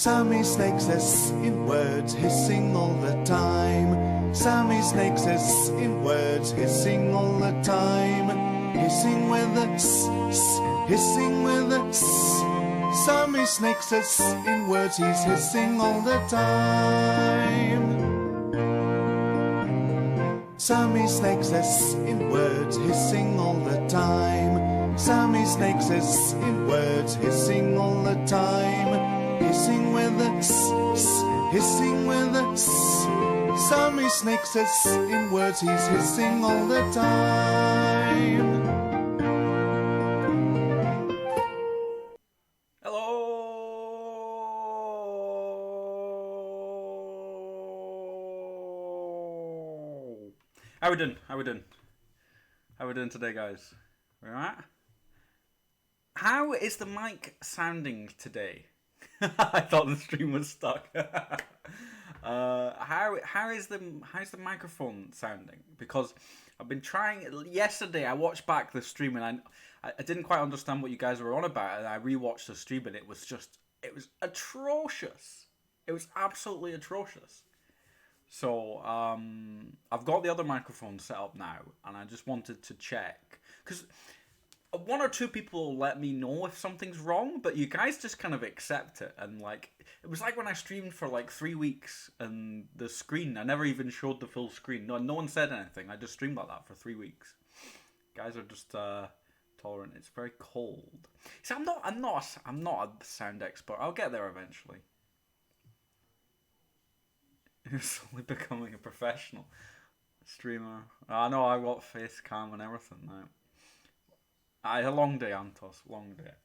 Sammy snakes us in words, hissing all the time. Sammy snakes us in words, hissing all the time. Hissing with a hissing with a Sammy snakes us in words, he's hissing all the time. Sammy snakes us in words, hissing all the time. Sammy snakes us in words, hissing all the time. Hissing with a hissing with a Sammy snakes us in words, he's hissing all the time. Hello. How we doing? How we doing? How we doing today, guys? We alright? How is the mic sounding today? I thought the stream was stuck. How's the microphone sounding? Because I've been trying. Yesterday I watched back the stream and I didn't quite understand what you guys were on about, and I rewatched the stream and it was atrocious. It was absolutely atrocious. So I've got the other microphone set up now, and I just wanted to check because one or two people let me know if something's wrong, but you guys just kind of accept it. And like, it was like when I streamed for like 3 weeks and the screen, I never even showed the full screen. No one said anything. I just streamed like that for 3 weeks. Guys are just tolerant. It's very cold. See, I'm not a sound expert. I'll get there eventually. You're slowly becoming a professional streamer. I know, I've got face cam and everything now. A long day, Antos. Long day.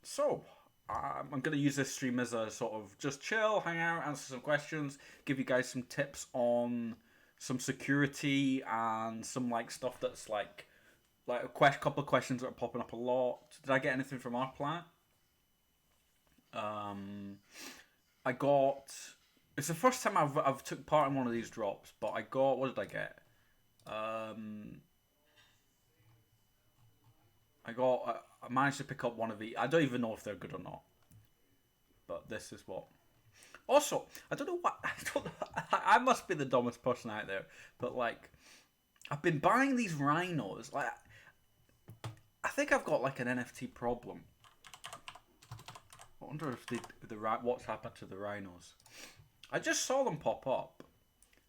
So, I'm going to use this stream as a sort of just chill, hang out, answer some questions, give you guys some tips on some security and some like stuff that's like a couple of questions that are popping up a lot. Did I get anything from our planet? I got. It's the first time I've took part in one of these drops, but I got. What did I get? I managed to pick up one of the. I don't even know if they're good or not. But this is what. Also, I don't know what. I must be the dumbest person out there. But like, I've been buying these rhinos. Like, I think I've got like an NFT problem. I wonder if what's happened to the rhinos. I just saw them pop up,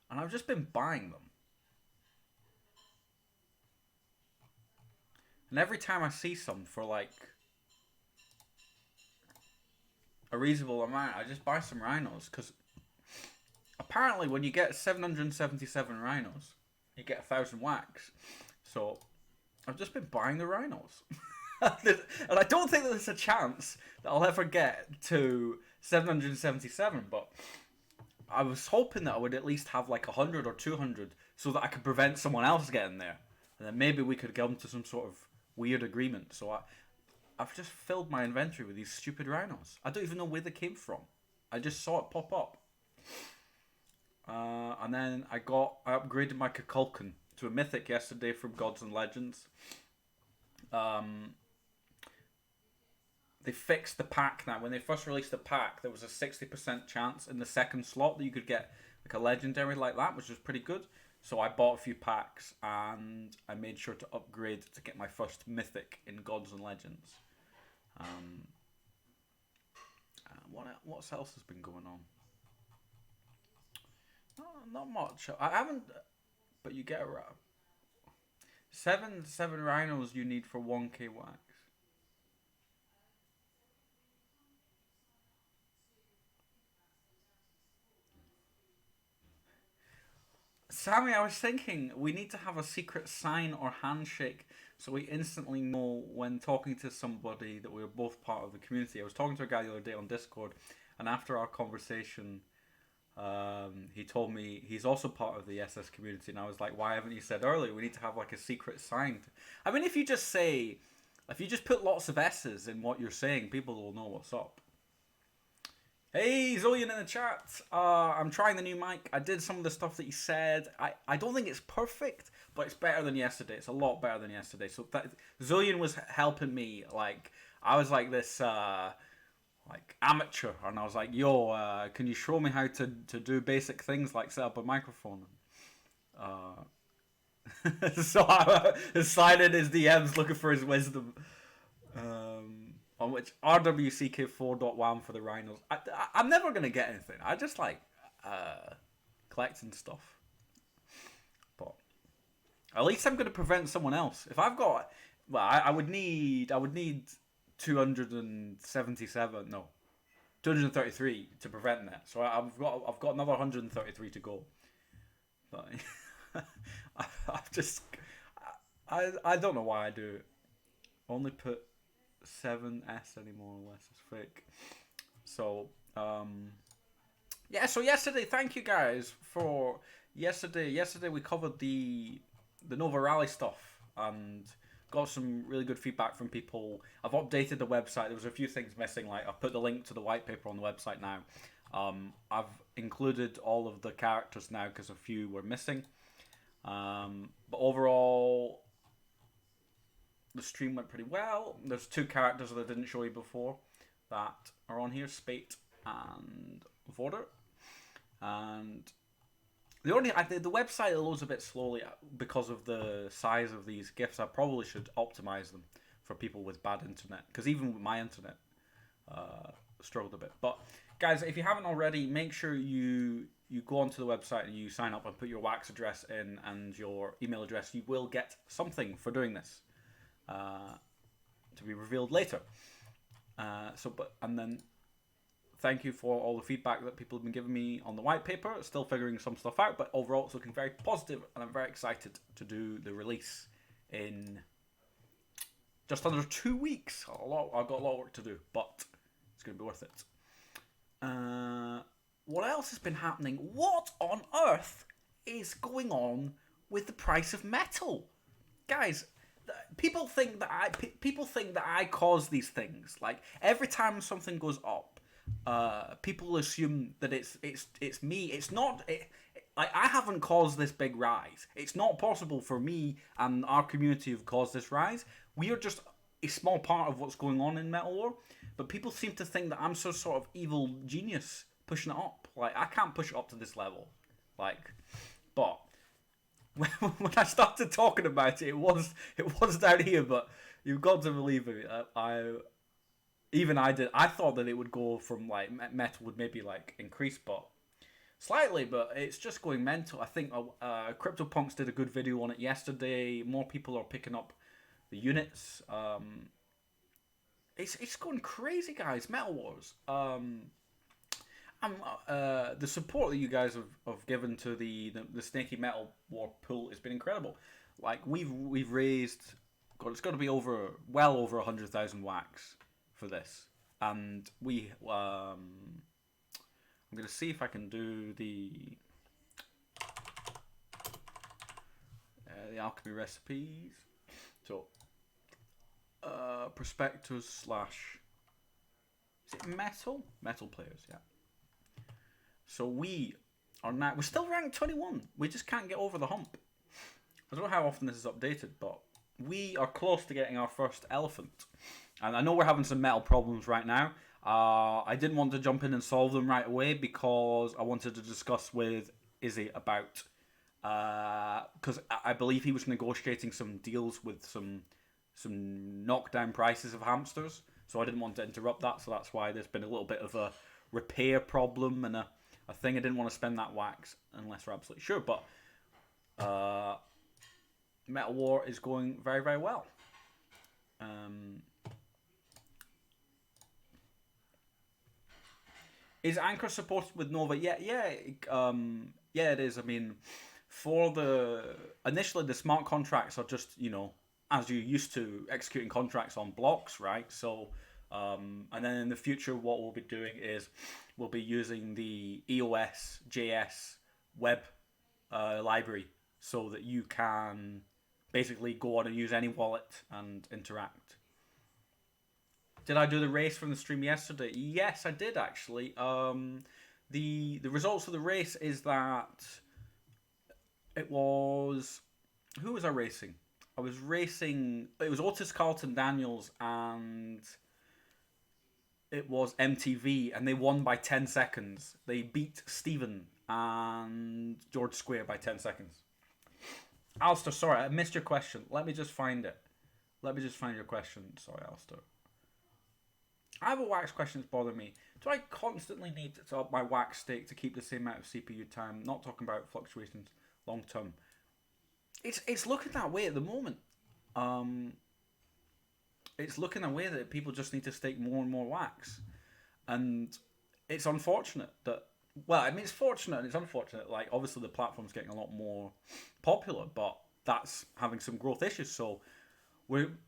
and I've just been buying them. And every time I see some for like a reasonable amount, I just buy some rhinos. Because apparently when you get 777 rhinos, you get 1,000 wax. So I've just been buying the rhinos. And I don't think that there's a chance that I'll ever get to 777. But I was hoping that I would at least have like 100 or 200 so that I could prevent someone else getting there. And then maybe we could get into some sort of weird agreement. So I've just filled my inventory with these stupid rhinos. I don't even know where they came from. I just saw it pop up. And then I upgraded my Kukulkan to a mythic yesterday from Gods and Legends. They fixed the pack now. When they first released the pack, there was a 60% chance in the second slot that you could get like a legendary like that, which was pretty good. So I bought a few packs and I made sure to upgrade to get my first mythic in Gods and Legends. What else has been going on? Not much. I haven't, but you get around. Seven rhinos you need for 1k wax. Sammy, I was thinking we need to have a secret sign or handshake so we instantly know when talking to somebody that we're both part of the community. I was talking to a guy the other day on Discord, and after our conversation, he told me he's also part of the SS community, and I was like, why haven't you said earlier? We need to have like a secret sign. I mean, if you just put lots of S's in what you're saying, people will know what's up. Hey, Zillion in the chat. I'm trying the new mic. I did some of the stuff that you said. I don't think it's perfect, but it's better than yesterday. It's a lot better than yesterday. So Zillion was helping me. Like, I was like this like amateur, and I was like, "Yo, can you show me how to do basic things like set up a microphone?" So I slided his DMs looking for his wisdom. On which RWCK4.1 for the rhinos. I'm never gonna get anything. I just like collecting stuff, but at least I'm gonna prevent someone else. If I've got, well, I would need 277. No, 233 to prevent that. So I've got another 133 to go. But I've just I don't know why I do it. Only put 7S anymore unless it's fake. So yeah. So yesterday, thank you guys for yesterday. Yesterday we covered the Nova Rally stuff and got some really good feedback from people. I've updated the website. There was a few things missing. Like I've put the link to the white paper on the website now. I've included all of the characters now because a few were missing. But overall, the stream went pretty well. There's two characters that I didn't show you before that are on here, Spate and Vorder. And the website loads a bit slowly because of the size of these GIFs. I probably should optimize them for people with bad internet, because even with my internet struggled a bit. But guys, if you haven't already, make sure you go onto the website and you sign up and put your wax address in and your email address. You will get something for doing this, to be revealed later. And then thank you for all the feedback that people have been giving me on the white paper. Still figuring some stuff out, but overall it's looking very positive, and I'm very excited to do the release in just under 2 weeks. I've got a lot of work to do, but it's going to be worth it. What else has been happening? What on earth is going on with the price of metal, guys? People think that I cause these things. Like every time something goes up, people assume that it's me. It's not. Like I haven't caused this big rise. It's not possible for me and our community have caused this rise. We are just a small part of what's going on in Metal War. But people seem to think that I'm some sort of evil genius pushing it up. Like I can't push it up to this level. Like, but when I started talking about it, it was down here. But you've got to believe it. I did. I thought that it would go from like metal would maybe like increase, but slightly. But it's just going mental. I think CryptoPunks did a good video on it yesterday. More people are picking up the units. It's going crazy, guys. Metal Wars. The support that you guys have given to the Snaky Metal War pool has been incredible. Like we've raised, God, it's got to be well over 100,000 wax for this, and I'm gonna see if I can do the alchemy recipes. So prospectors / is it metal players, yeah. So we're still ranked 21. We just can't get over the hump. I don't know how often this is updated, but we are close to getting our first elephant. And I know we're having some metal problems right now. I didn't want to jump in and solve them right away because I wanted to discuss with Izzy about, because I believe he was negotiating some deals with some knockdown prices of hamsters. So I didn't want to interrupt that. So that's why there's been a little bit of a repair problem and a thing. I didn't want to spend that wax unless we're absolutely sure. But Metal War is going very, very well. Is Anchor supported with Nova? Yeah, it is. I mean, initially the smart contracts are just, as you used to, executing contracts on blocks, right? So, and then in the future, what we'll be doing is we'll be using the EOS JS web library so that you can basically go on and use any wallet and interact. Did I do the race from the stream yesterday? Yes, I did actually. The results of the race is that it was... Who was I racing? I was racing... It was Otis Carlton Daniels and... it was MTV, and they won by 10 seconds. They beat Steven and George Square by 10 seconds. Alistair, sorry, I missed your question. Let me just find it. Let me just find your question. Sorry, Alistair. I have a wax question that's bothering me. Do I constantly need to up my wax stake to keep the same amount of CPU time? Not talking about fluctuations long term. It's looking that way at the moment. It's looking that way that people just need to stake more and more wax, and it's unfortunate that. Well, I mean, it's fortunate and it's unfortunate. Like, obviously, the platform's getting a lot more popular, but that's having some growth issues. So, we're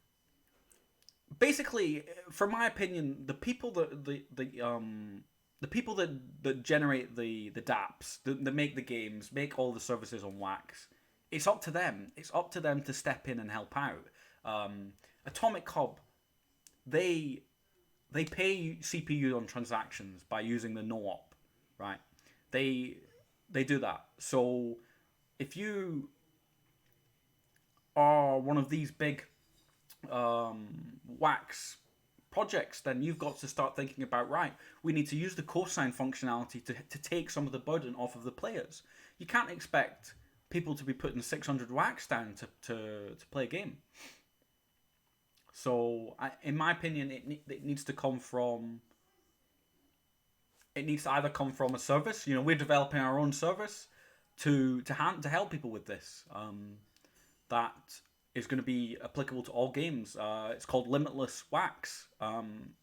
basically, from my opinion, the people the people that generate the dApps, that make the games, make all the services on Wax, it's up to them. It's up to them to step in and help out. Atomic Hub, they pay CPU on transactions by using the no op, right? They do that. So if you are one of these big Wax projects, then you've got to start thinking about, right, we need to use the cosine functionality to take some of the burden off of the players. You can't expect people to be putting 600 Wax down to play a game. So, in my opinion, it needs to come from. It needs to either come from a service. You know, we're developing our own service to help people with this. That is going to be applicable to all games. It's called Limitless Wax, and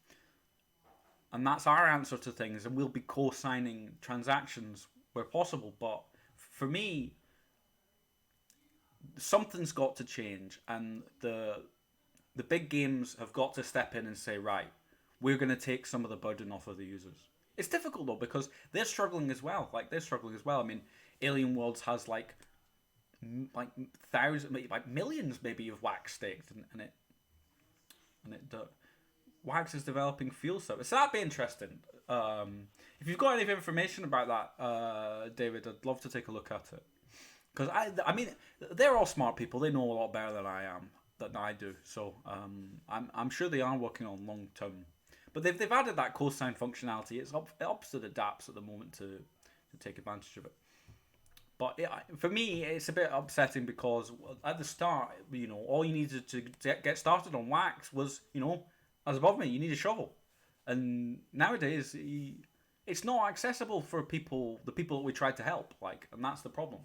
that's our answer to things. And we'll be co-signing transactions where possible. But for me, something's got to change, and the big games have got to step in and say, right, we're going to take some of the burden off of the users. It's difficult though, because they're struggling as well. I mean, Alien Worlds has like thousands, like millions maybe of Wax staked, and Wax is developing field service. So that'd be interesting. If you've got any information about that, David, I'd love to take a look at it. Because I mean, they're all smart people. They know a lot better than I am, than I do. So I'm sure they are working on long term. But they've added that cosine functionality. It's up to the dApps at the moment to take advantage of it. But for me, it's a bit upsetting because at the start, you know, all you needed to get started on Wax was, you know, as above me, you need a shovel. And nowadays, it's not accessible for the people that we tried to help, and that's the problem.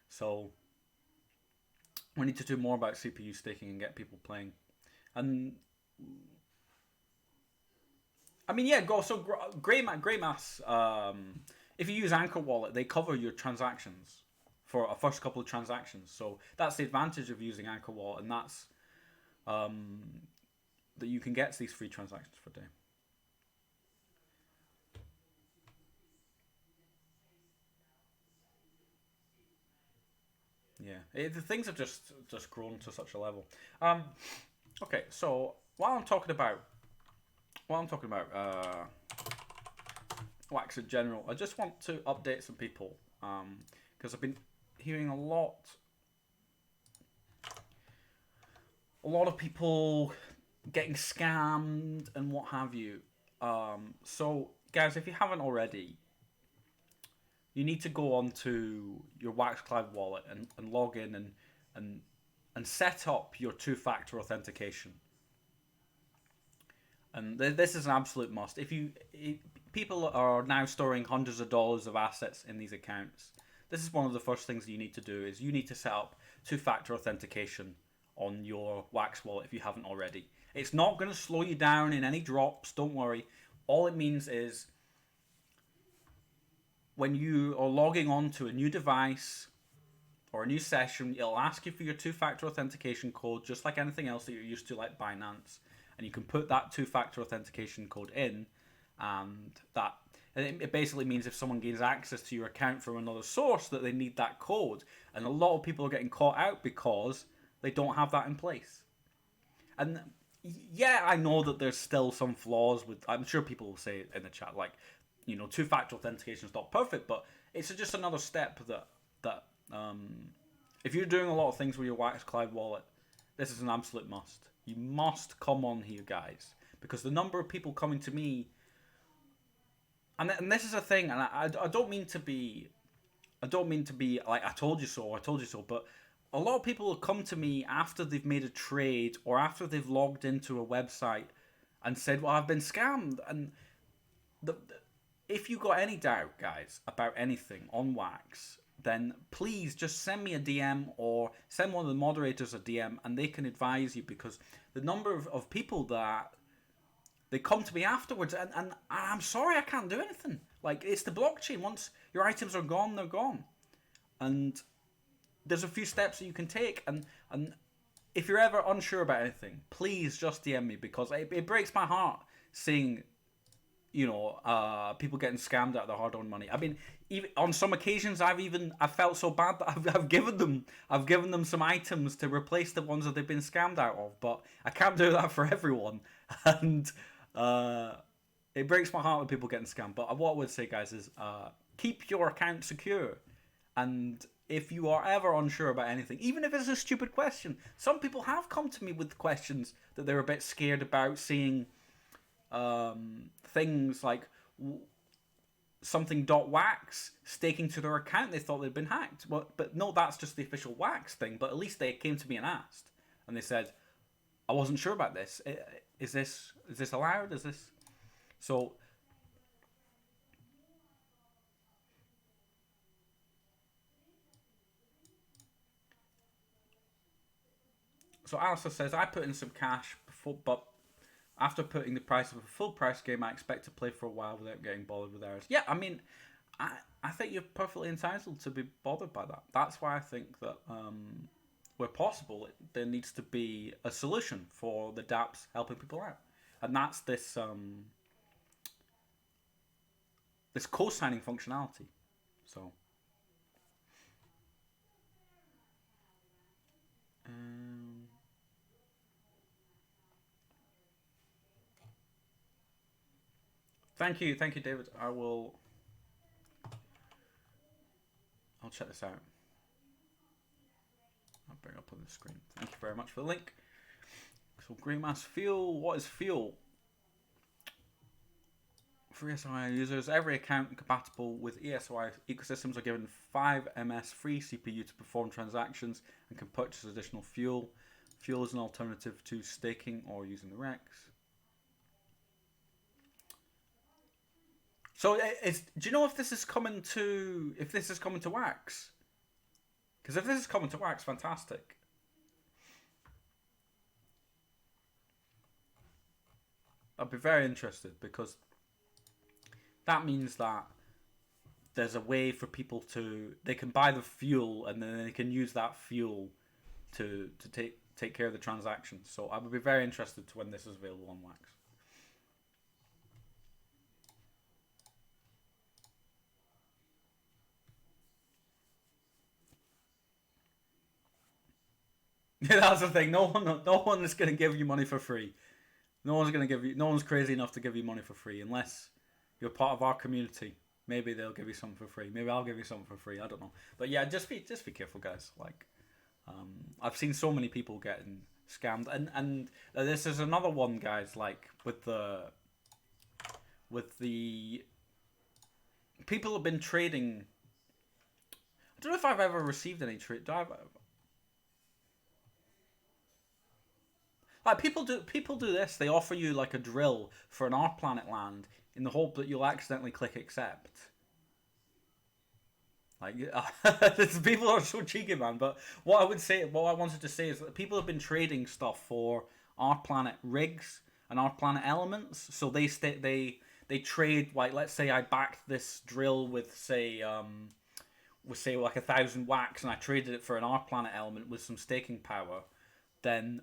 So we need to do more about CPU staking and get people playing. And I mean, yeah, Greymass. If you use Anchor Wallet, they cover your transactions for a first couple of transactions. So that's the advantage of using Anchor Wallet, and that's that you can get these free transactions for a day. Yeah, the things have just grown to such a level. Okay, so while I'm talking about Wax in general, I just want to update some people because I've been hearing a lot of people getting scammed and what have you. So guys, if you haven't already, you need to go onto your Wax Cloud wallet and log in and set up your two-factor authentication. And this is an absolute must. People are now storing hundreds of dollars of assets in these accounts. This is one of the first things you need to do. Is you need to set up two-factor authentication on your Wax wallet if you haven't already. It's not going to slow you down in any drops. Don't worry. All it means is when you are logging on to a new device or a new session, it'll ask you for your two-factor authentication code, just like anything else that you're used to, like Binance. And you can put that two-factor authentication code in, and it basically means if someone gains access to your account from another source, that they need that code. And a lot of people are getting caught out because they don't have that in place. And yeah, I know that there's still some flaws with. I'm sure people will say in the chat, like, you know, two-factor authentication is not perfect, but it's just another step that if you're doing a lot of things with your Wax Cloud wallet, this is an absolute must. You must come on here, guys, because the number of people coming to me and this is a thing, and I don't mean to be, I don't mean to be like I told you so, I told you so, but a lot of people will come to me after they've made a trade or after they've logged into a website and said, "Well, I've been scammed." And if you got any doubt, guys, about anything on Wax, then please just send me a DM or send one of the moderators a DM, and they can advise you, because the number of people that they come to me afterwards, and I'm sorry, I can't do anything. Like, it's the blockchain. Once your items are gone, they're gone. And there's a few steps that you can take, and if you're ever unsure about anything, please just DM me, because it breaks my heart seeing, people getting scammed out of their hard-earned money. I mean, even on some occasions, I've felt so bad that I've given them some items to replace the ones that they've been scammed out of, but I can't do that for everyone, and it breaks my heart when people getting scammed. But what I would say, guys, is keep your account secure, and if you are ever unsure about anything, even if it's a stupid question, some people have come to me with questions that they're a bit scared about, seeing things like something .wax staking to their account. They thought they'd been hacked. Well, but no, that's just the official Wax thing. But at least they came to me and asked, and they said, "I wasn't sure about this. Is this allowed? Is this so?" So Alistair says, "I put in some cash before, but after putting the price of a full price game, I expect to play for a while without getting bothered with errors." Yeah, I mean, I think you're perfectly entitled to be bothered by that. That's why I think that where possible, there needs to be a solution for the dApps helping people out, and that's this co-signing functionality. So. Thank you, David. I'll check this out. I'll bring it up on the screen. Thank you very much for the link. So, Greenmass Fuel. What is Fuel? For ESOI users, every account compatible with ESOI ecosystems are given 5 ms free CPU to perform transactions and can purchase additional fuel. Fuel is an alternative to staking or using the Rex. So, do you know if this is coming to Wax? Because if this is coming to Wax, fantastic. I'd be very interested, because that means that there's a way for people they can buy the fuel, and then they can use that fuel to take care of the transactions. So I would be very interested to when this is available on Wax. Yeah, that's the thing. No one is going to give you money for free. No one's crazy enough to give you money for free, unless you're part of our community. Maybe they'll give you something for free. Maybe I'll give you something for free. I don't know. But yeah, just be careful, guys. Like, I've seen so many people getting scammed, and this is another one, guys. Like with the people have been trading. I don't know if I've ever received any trade. Do I have? Like people do this. They offer you like a drill for an Our Planet land in the hope that you'll accidentally click accept. Like people are so cheeky, man. But what I wanted to say is that people have been trading stuff for Our Planet rigs and Our Planet elements. So they trade, like, let's say I backed this drill with say like 1,000 wax, and I traded it for an Our Planet element with some staking power. Then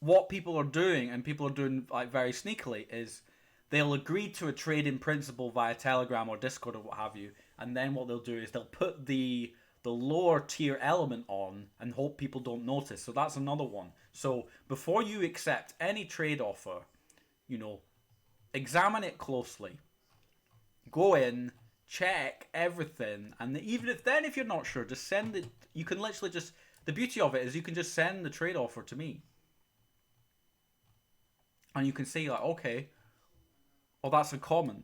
what people are doing, and people are doing like very sneakily, is they'll agree to a trade in principle via Telegram or Discord or what have you, and then what they'll do is they'll put the lower tier element on and hope people don't notice. So that's another one. So before you accept any trade offer, examine it closely. Go in, check everything, and even if you're not sure, just send it. You can literally just, the beauty of it is you can just send the trade offer to me. And you can say, like, okay, or that's a common,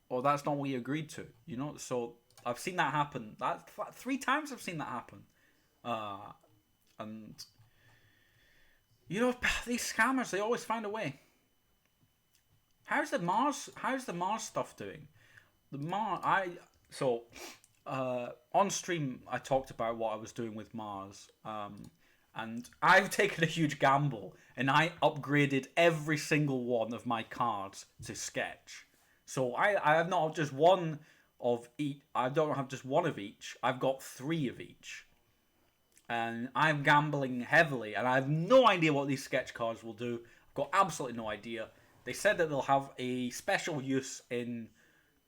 or that's not what you agreed to. You know, so I've seen that happen. That 3 times I've seen that happen, and you know these scammers, they always find a way. How's the Mars? How's the Mars stuff doing? The Mars. On stream I talked about what I was doing with Mars, and I've taken a huge gamble, and I upgraded every single one of my cards to sketch. So I have not just one of each. I don't have just one of each. I've got 3 of each, and I'm gambling heavily, and I have no idea what these sketch cards will do. I've got absolutely no idea. They said that they'll have a special use in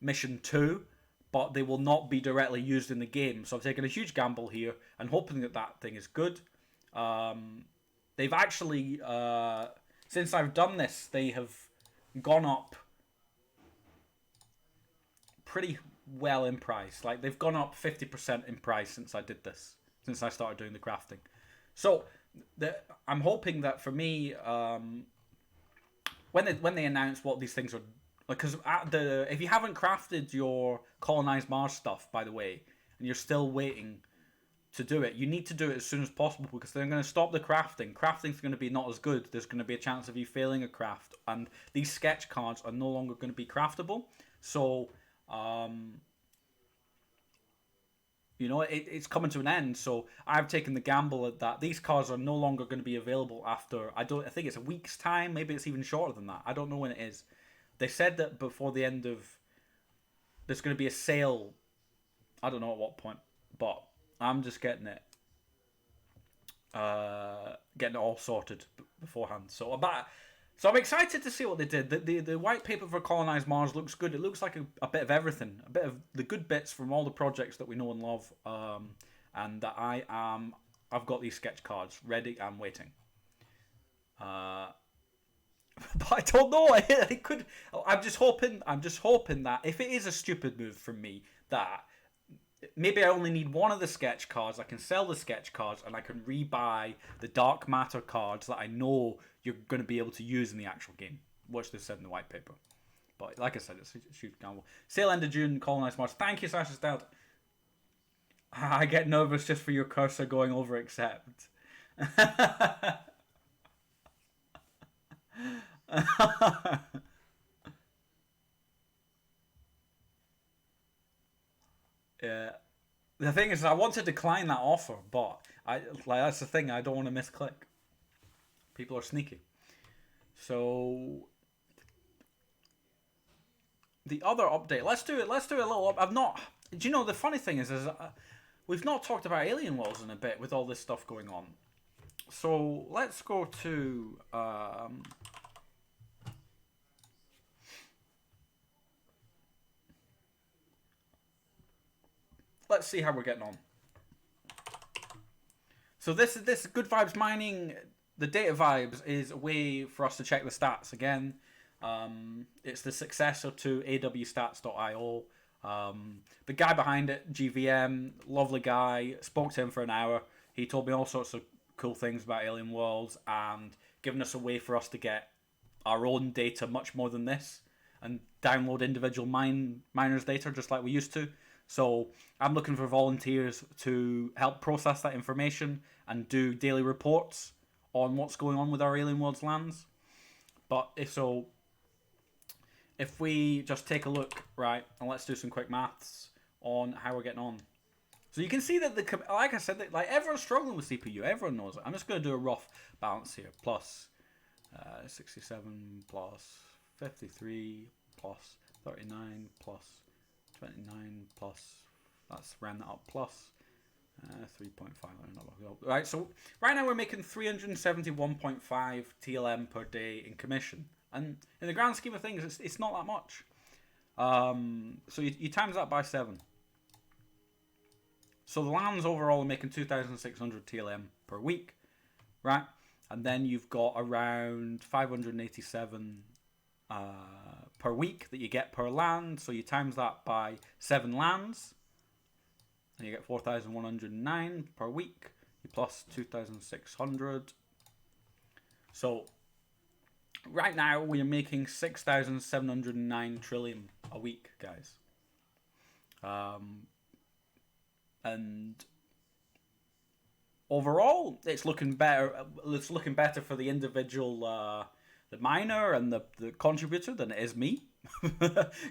Mission 2, but they will not be directly used in the game. So I've taken a huge gamble here and hoping that that thing is good. They've actually, since I've done this, they have gone up pretty well in price. Like, they've gone up 50% in price since I did this, since I started doing the crafting. So I'm hoping that for me, when they announce what these things are, because if you haven't crafted your colonized Mars stuff, by the way, and you're still waiting to do it, you need to do it as soon as possible, because they're going to stop the crafting. Crafting's going to be not as good. There's going to be a chance of you failing a craft, and these sketch cards are no longer going to be craftable. So, you know, it's coming to an end. So I've taken the gamble at that these cards are no longer going to be available after, I think it's a week's time. Maybe it's even shorter than that. I don't know when it is. They said that before the end of, there's going to be a sale. I don't know at what point, but I'm just getting it all sorted beforehand. So I'm excited to see what they did. The white paper for Colonized Mars looks good. It looks like a bit of everything, a bit of the good bits from all the projects that we know and love, and that I've got these sketch cards ready. I'm waiting. But I don't know. It could. I'm just hoping that if it is a stupid move from me, that maybe I only need one of the sketch cards. I can sell the sketch cards, and I can rebuy the dark matter cards that I know you're going to be able to use in the actual game, which they said in the white paper. But like I said, it's a huge gamble. Sale end of June. Colonized Mars. Thank you, Sasha Stout. I get nervous just for your cursor going over accept. Yeah. The thing is, I want to decline that offer, but that's the thing. I don't want to misclick. People are sneaky. So the other update. Let's do it. Let's do a little. I've not. Do you know the funny thing is we've not talked about Alien Worlds in a bit with all this stuff going on. So let's go to. Let's see how we're getting on. So this Good Vibes Mining, the data vibes is a way for us to check the stats again. It's the successor to awstats.io. The guy behind it, GVM, lovely guy. Spoke to him for an hour. He told me all sorts of cool things about Alien Worlds and given us a way for us to get our own data much more than this and download individual miners' data just like we used to. So I'm looking for volunteers to help process that information and do daily reports on what's going on with our Alien Worlds lands. But if we just take a look, right, and let's do some quick maths on how we're getting on. So you can see that like I said, like everyone's struggling with CPU. Everyone knows it. I'm just going to do a rough balance here. Plus 67 plus 53 plus 39 plus 29 plus, that's round that up, plus 3.5. Right, so right now we're making 371.5 TLM per day in commission, and in the grand scheme of things, it's not that much. So you times that by 7. So the lands overall are making 2,600 TLM per week, right? And then you've got around 587 per week that you get per land. So you times that by 7 lands, and you get 4,109 per week. You plus 2,600. So Right now, we are making 6,709 trillion a week, guys. And overall, it's looking better. It's looking better for the individual, the miner and the contributor than it is me.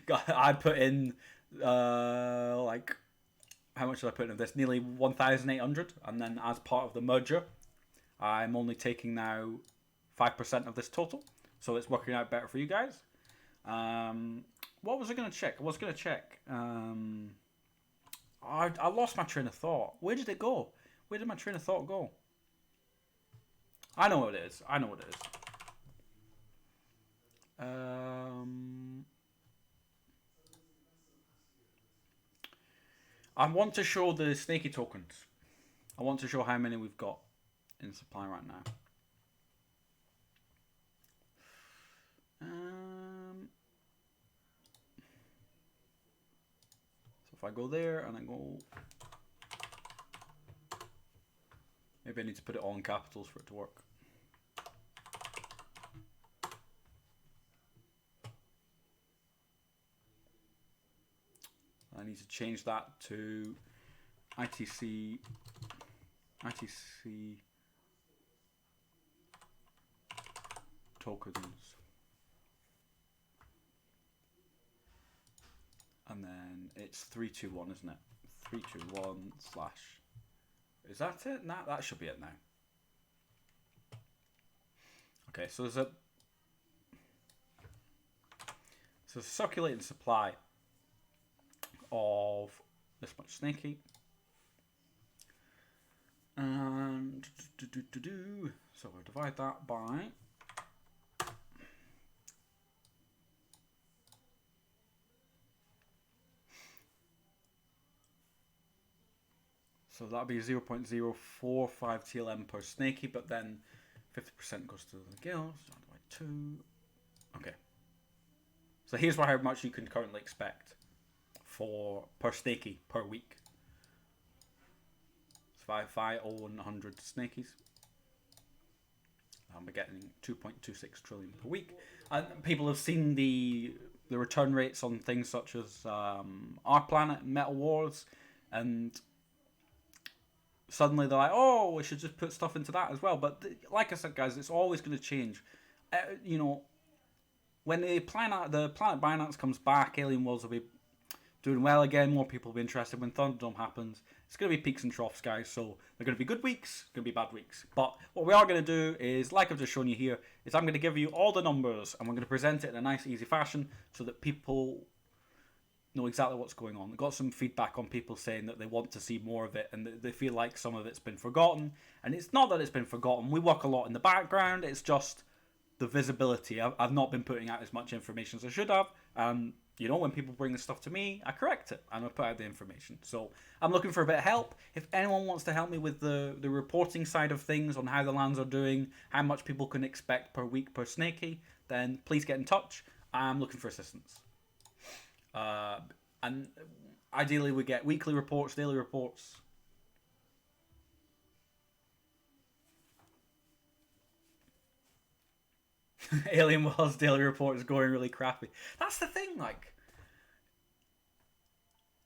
I put in like how much did I put in this? Nearly 1,800, and then as part of the merger, I'm only taking now 5% of this total, so it's working out better for you guys. What was I going to check? I was going to check. I lost my train of thought. Where did it go? Where did my train of thought go? I know what it is. I know what it is. I want to show the snaky tokens. I want to show how many we've got in supply right now. So if I go there and I go... Maybe I need to put it all in capitals for it to work. I need to change that to ITC tokens. And then it's 321, isn't it? 321 slash... Is that it? Nah, that should be it now. Okay, so there's a circulating supply of this much snaky. And so we'll divide that by so that'll be 0.045 TLM per snaky, but then 50% goes to the gills, divided by 2. Okay. So here's how much you can currently expect for per snaky per week. So if I own 100 snakies, I'm getting 2.26 trillion per week. And people have seen the return rates on things such as Our Planet, Metal Wars, and suddenly they're like, oh, we should just put stuff into that as well. But like I said, guys, it's always going to change. You know, when the planet Binance comes back, Alien Worlds will be doing well again. More people will be interested. When Thunderdome happens, it's going to be peaks and troughs, guys. So they're going to be good weeks, going to be bad weeks. But what we are going to do is, like I've just shown you here, is I'm going to give you all the numbers and we're going to present it in a nice, easy fashion so that people know exactly what's going on. I got some feedback on people saying that they want to see more of it and they feel like some of it's been forgotten. And it's not that it's been forgotten. We work a lot in the background. It's just the visibility. I've not been putting out as much information as I should have. You know, when people bring this stuff to me, I correct it and I put out the information. So I'm looking for a bit of help. If anyone wants to help me with the reporting side of things on how the lands are doing, how much people can expect per week per snaky, then please get in touch. I'm looking for assistance. And ideally we get weekly reports, daily reports. Alien World's daily report is going really crappy. That's the thing, like,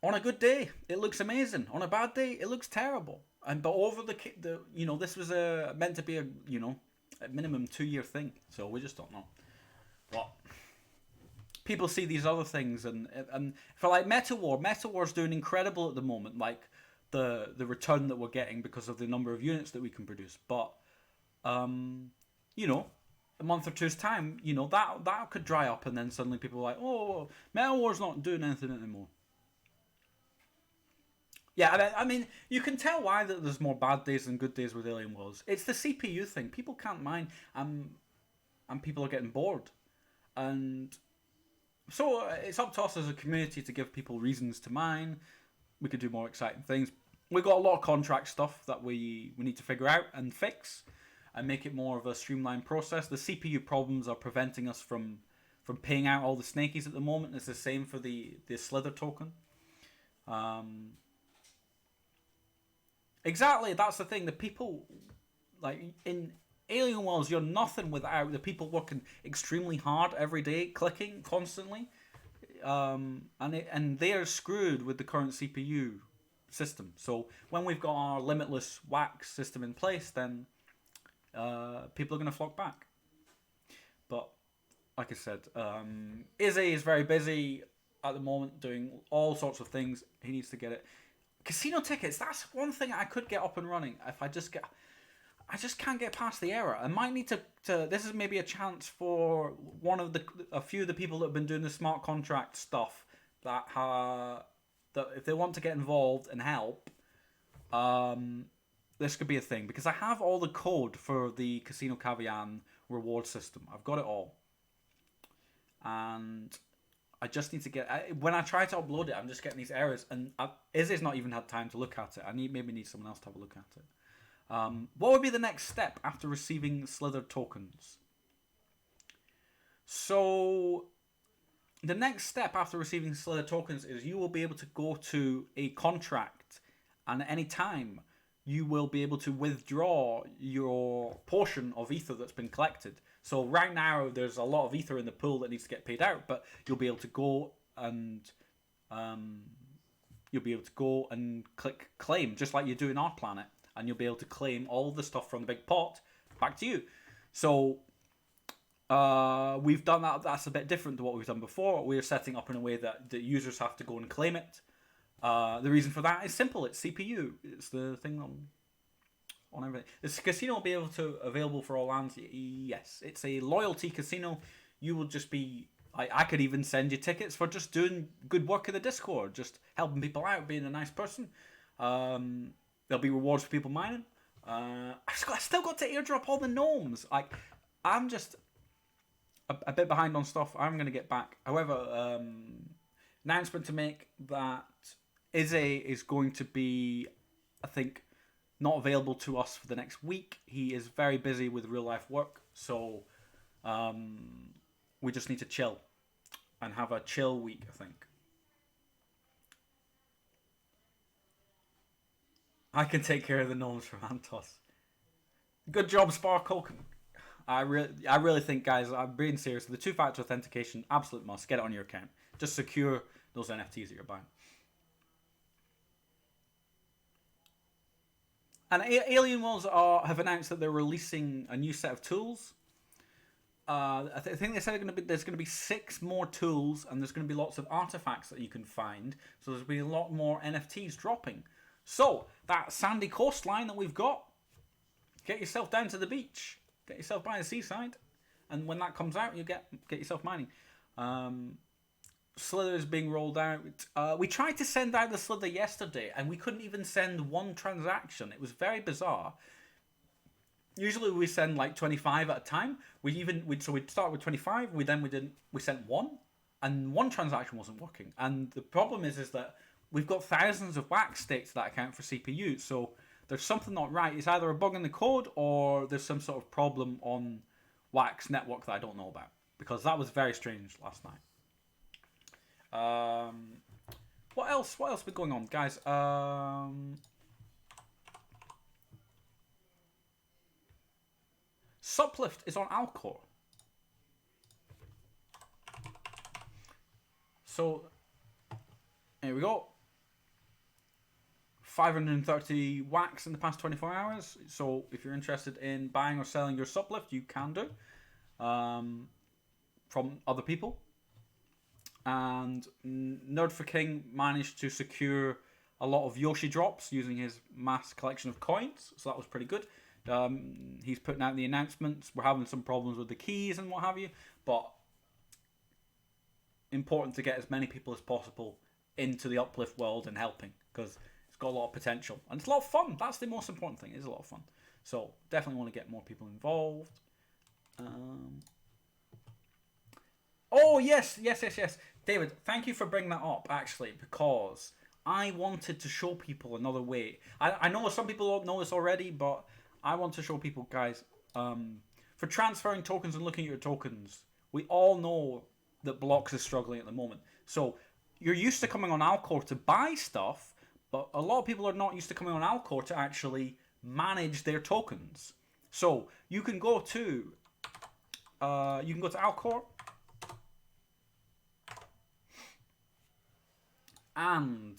on a good day it looks amazing, on a bad day it looks terrible. And but over the you know, this was meant to be a, you know, a minimum 2-year thing, so we just don't know. But people see these other things and for like Meta War's doing incredible at the moment, like the return that we're getting because of the number of units that we can produce. But you know, a month or two's time, you know, that could dry up and then suddenly people are like, oh, Meta War's not doing anything anymore. Yeah, I mean, you can tell why that there's more bad days than good days with Alien Wars. It's the CPU thing. People can't mine, and people are getting bored. And so it's up to us as a community to give people reasons to mine. We could do more exciting things. We've got a lot of contract stuff that we need to figure out and fix and make it more of a streamlined process. The CPU problems are preventing us from paying out all the snakies at the moment. It's the same for the Slither token. Exactly, that's the thing. The people, like, in Alien Worlds, you're nothing without the people working extremely hard every day, clicking constantly, and they are screwed with the current CPU system. So when we've got our limitless wax system in place, then people are going to flock back. But like I said, Izzy is very busy at the moment doing all sorts of things. He needs to get it. Casino tickets, that's one thing I could get up and running if I just can't get past the error. I might need to this is maybe a chance for a few of the people that have been doing the smart contract stuff that if they want to get involved and help, this could be a thing, because I have all the code for the Casino Cavian reward system. I've got it all. And I just need to when I try to upload it, I'm just getting these errors, and Izzy's not even had time to look at it. I maybe need someone else to have a look at it. What would be the next step after receiving Slither tokens? So the next step after receiving Slither tokens is you will be able to go to a contract, and at any time you will be able to withdraw your portion of ether that's been collected. So right now there's a lot of ether in the pool that needs to get paid out, but you'll be able to go and click claim, just like you do in our planet, and you'll be able to claim all the stuff from the big pot back to you. So we've done that. That's a bit different to what we've done before. We're setting up in a way that the users have to go and claim it. The reason for that is simple. It's CPU. It's the thing on everything. This casino will be available for all lands. Yes, it's a loyalty casino. You will just be. I could even send you tickets for just doing good work in the Discord, just helping people out, being a nice person. There'll be rewards for people mining. I still got to airdrop all the gnomes. I'm just a bit behind on stuff. I'm going to get back. However, announcement to make that Izzy is going to be, I think, not available to us for the next week. He is very busy with real life work, so we just need to chill and have a chill week, I think. I can take care of the gnomes from Antos. Good job, Sparkle. I really think, guys, I'm being serious. The two-factor authentication, absolute must. Get it on your account. Just secure those NFTs that you're buying. And Alien Worlds have announced that they're releasing a new set of tools. I think they said there's going to be 6 more tools, and there's going to be lots of artifacts that you can find. So there's going to be a lot more NFTs dropping. So that sandy coastline that we've got, get yourself down to the beach, get yourself by the seaside, and when that comes out, you get yourself mining. Slither is being rolled out. We tried to send out the Slither yesterday, and we couldn't even send one transaction. It was very bizarre. Usually we send like 25 at a time. We'd start with 25. We sent one, and one transaction wasn't working. And the problem is that we've got thousands of wax stakes to that account for CPU. So there's something not right. It's either a bug in the code or there's some sort of problem on Wax network that I don't know about, because that was very strange last night. What else been going on, guys? Suplift is on Alcor. So here we go. 530 wax in the past 24 hours. So if you're interested in buying or selling your Suplift, you can do from other people. And Nerd for King managed to secure a lot of Yoshi drops using his mass collection of coins, so that was pretty good. He's putting out the announcements. We're having some problems with the keys and what have you, but important to get as many people as possible into the Uplift world and helping, because it's got a lot of potential and it's a lot of fun. That's the most important thing. It's a lot of fun. So definitely want to get more people involved. Oh yes. David, thank you for bringing that up, actually, because I wanted to show people another way. I know some people don't know this already, but I want to show people, guys, for transferring tokens and looking at your tokens, we all know that Blocks is struggling at the moment. So you're used to coming on Alcor to buy stuff, but a lot of people are not used to coming on Alcor to actually manage their tokens. So you can go to Alcor, and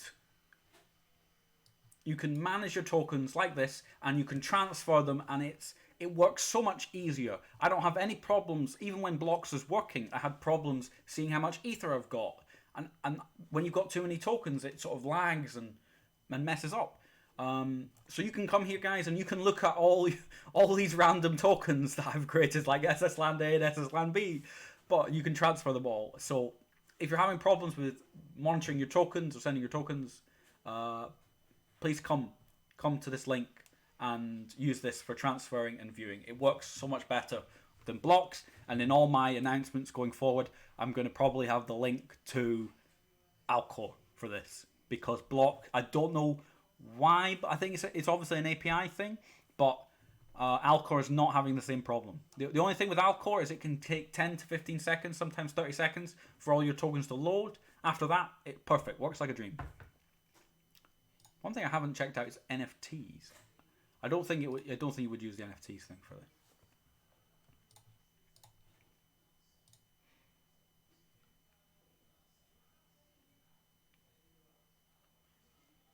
you can manage your tokens like this, and you can transfer them, and it works so much easier. I don't have any problems. Even when Blocks is working, I had problems seeing how much ether I've got. And when you've got too many tokens, it sort of lags and messes up. So you can come here, guys, and you can look at all these random tokens that I've created, like SS Land A and SS Land B, but you can transfer them all. So if you're having problems with monitoring your tokens or sending your tokens, please come to this link and use this for transferring and viewing. It works so much better than Blocks, and in all my announcements going forward, I'm going to probably have the link to Alcor for this, because Block, I don't know why, but I think it's obviously an API thing, but Alcor is not having the same problem. The only thing with Alcor is it can take 10 to 15 seconds, sometimes 30 seconds for all your tokens to load. After that, it perfect, works like a dream. One thing I haven't checked out is NFTs. I don't think you would use the NFTs thing for this.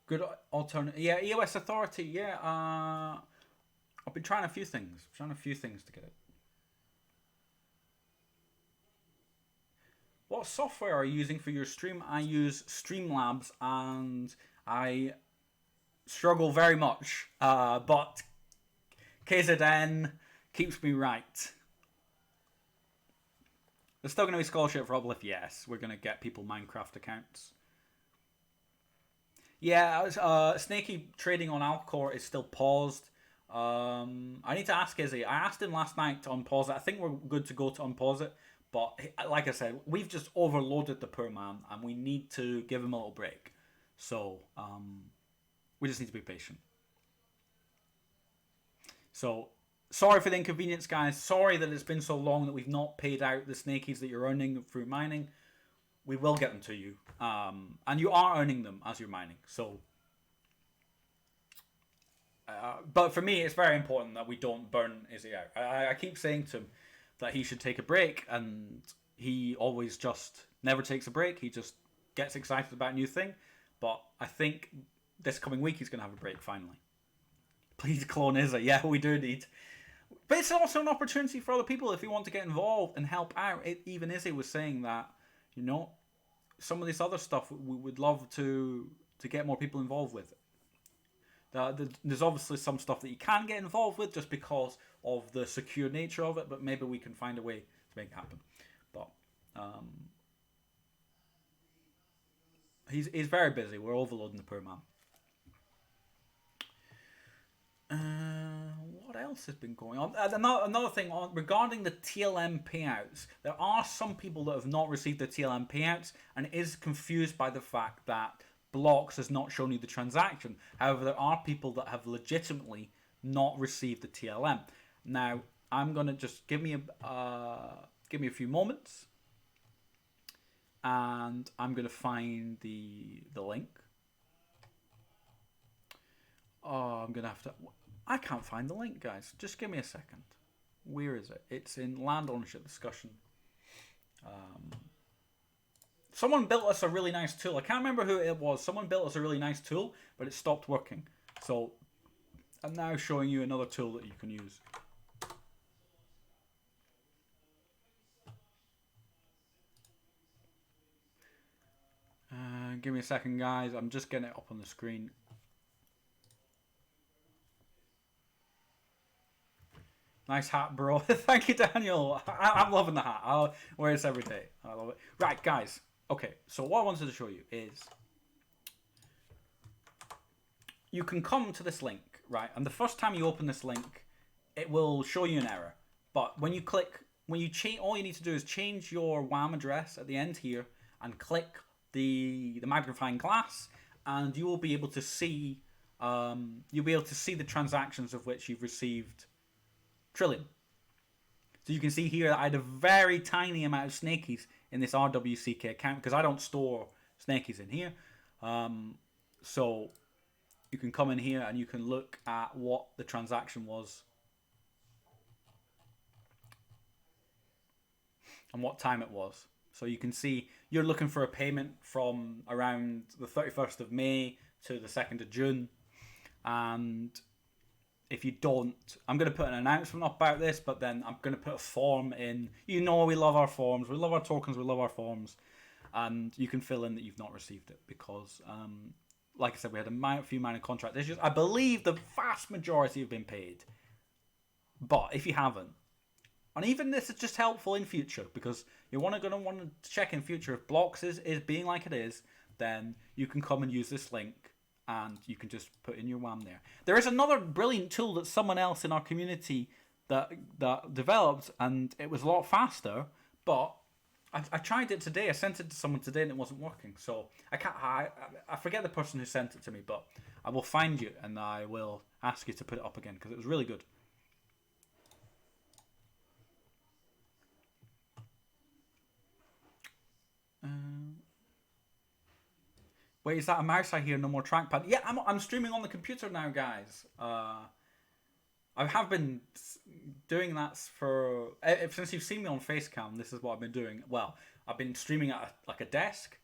Good alternative. Yeah, EOS Authority. Yeah, I've been trying a few things. To get it. What software are you using for your stream? I use Streamlabs, and I struggle very much. But KZN keeps me right. There's still going to be scholarship for Uplift. Yes, we're going to get people Minecraft accounts. Yeah, Snaky trading on Alcor is still paused. I need to ask Izzy. I asked him last night to unpause it. I think we're good to go to unpause it. But like I said, we've just overloaded the poor man, and we need to give him a little break. So we just need to be patient. So sorry for the inconvenience, guys. Sorry that it's been so long that we've not paid out the snakies that you're earning through mining. We will get them to you. And you are earning them as you're mining. So, but for me, it's very important that we don't burn Izzy out. I keep saying to him that he should take a break, and he always just never takes a break. He just gets excited about a new thing. But I think this coming week he's going to have a break finally. Please clone Izzy. Yeah, we do need. But it's also an opportunity for other people if you want to get involved and help out. Even Izzy was saying that, some of this other stuff we would love to get more people involved with. There's obviously some stuff that you can get involved with just because of the secure nature of it, but maybe we can find a way to make it happen. But he's very busy. We're overloading the poor man. What else has been going on? Another thing regarding the TLM payouts. There are some people that have not received the TLM payouts and is confused by the fact that Blocks has not shown you the transaction. However, there are people that have legitimately not received the TLM. Now, I'm gonna just give me a few moments, and I'm gonna find the link. Oh, I'm gonna have to. I can't find the link, guys. Just give me a second. Where is it? It's in land ownership discussion. Someone built us a really nice tool. I can't remember who it was. Someone built us a really nice tool, but it stopped working. So I'm now showing you another tool that you can use. Give me a second, guys. I'm just getting it up on the screen. Nice hat, bro. Thank you, Daniel. I'm loving the hat. I'll wear this every day. I love it. Right, guys. Okay, so what I wanted to show you is you can come to this link, right? And the first time you open this link, it will show you an error. But when you change, all you need to do is change your WAM address at the end here and click the magnifying glass, and you will be able to see the transactions of which you've received trillion. So you can see here that I had a very tiny amount of snakies in this RWCK account because I don't store snakies in here. So you can come in here and you can look at what the transaction was and what time it was. So you can see you're looking for a payment from around the 31st of May to the 2nd of June. And if you don't, I'm going to put an announcement up about this, but then I'm going to put a form in. You know, we love our forms. We love our tokens. We love our forms. And you can fill in that you've not received it because, like I said, we had a few minor contract issues. I believe the vast majority have been paid. But if you haven't, and even this is just helpful in future because you're going to want to check in future if Blocks is being like it is, then you can come and use this link and you can just put in your WAM there. There is another brilliant tool that someone else in our community that developed, and it was a lot faster, but I tried it today. I sent it to someone today and it wasn't working. So I forget the person who sent it to me, but I will find you and I will ask you to put it up again because it was really good. Wait, is that a mouse I hear? No more trackpad. Yeah, I'm streaming on the computer now, guys. I have been doing that for since you've seen me on Facecam. This is what I've been doing. Well, I've been streaming at a desk,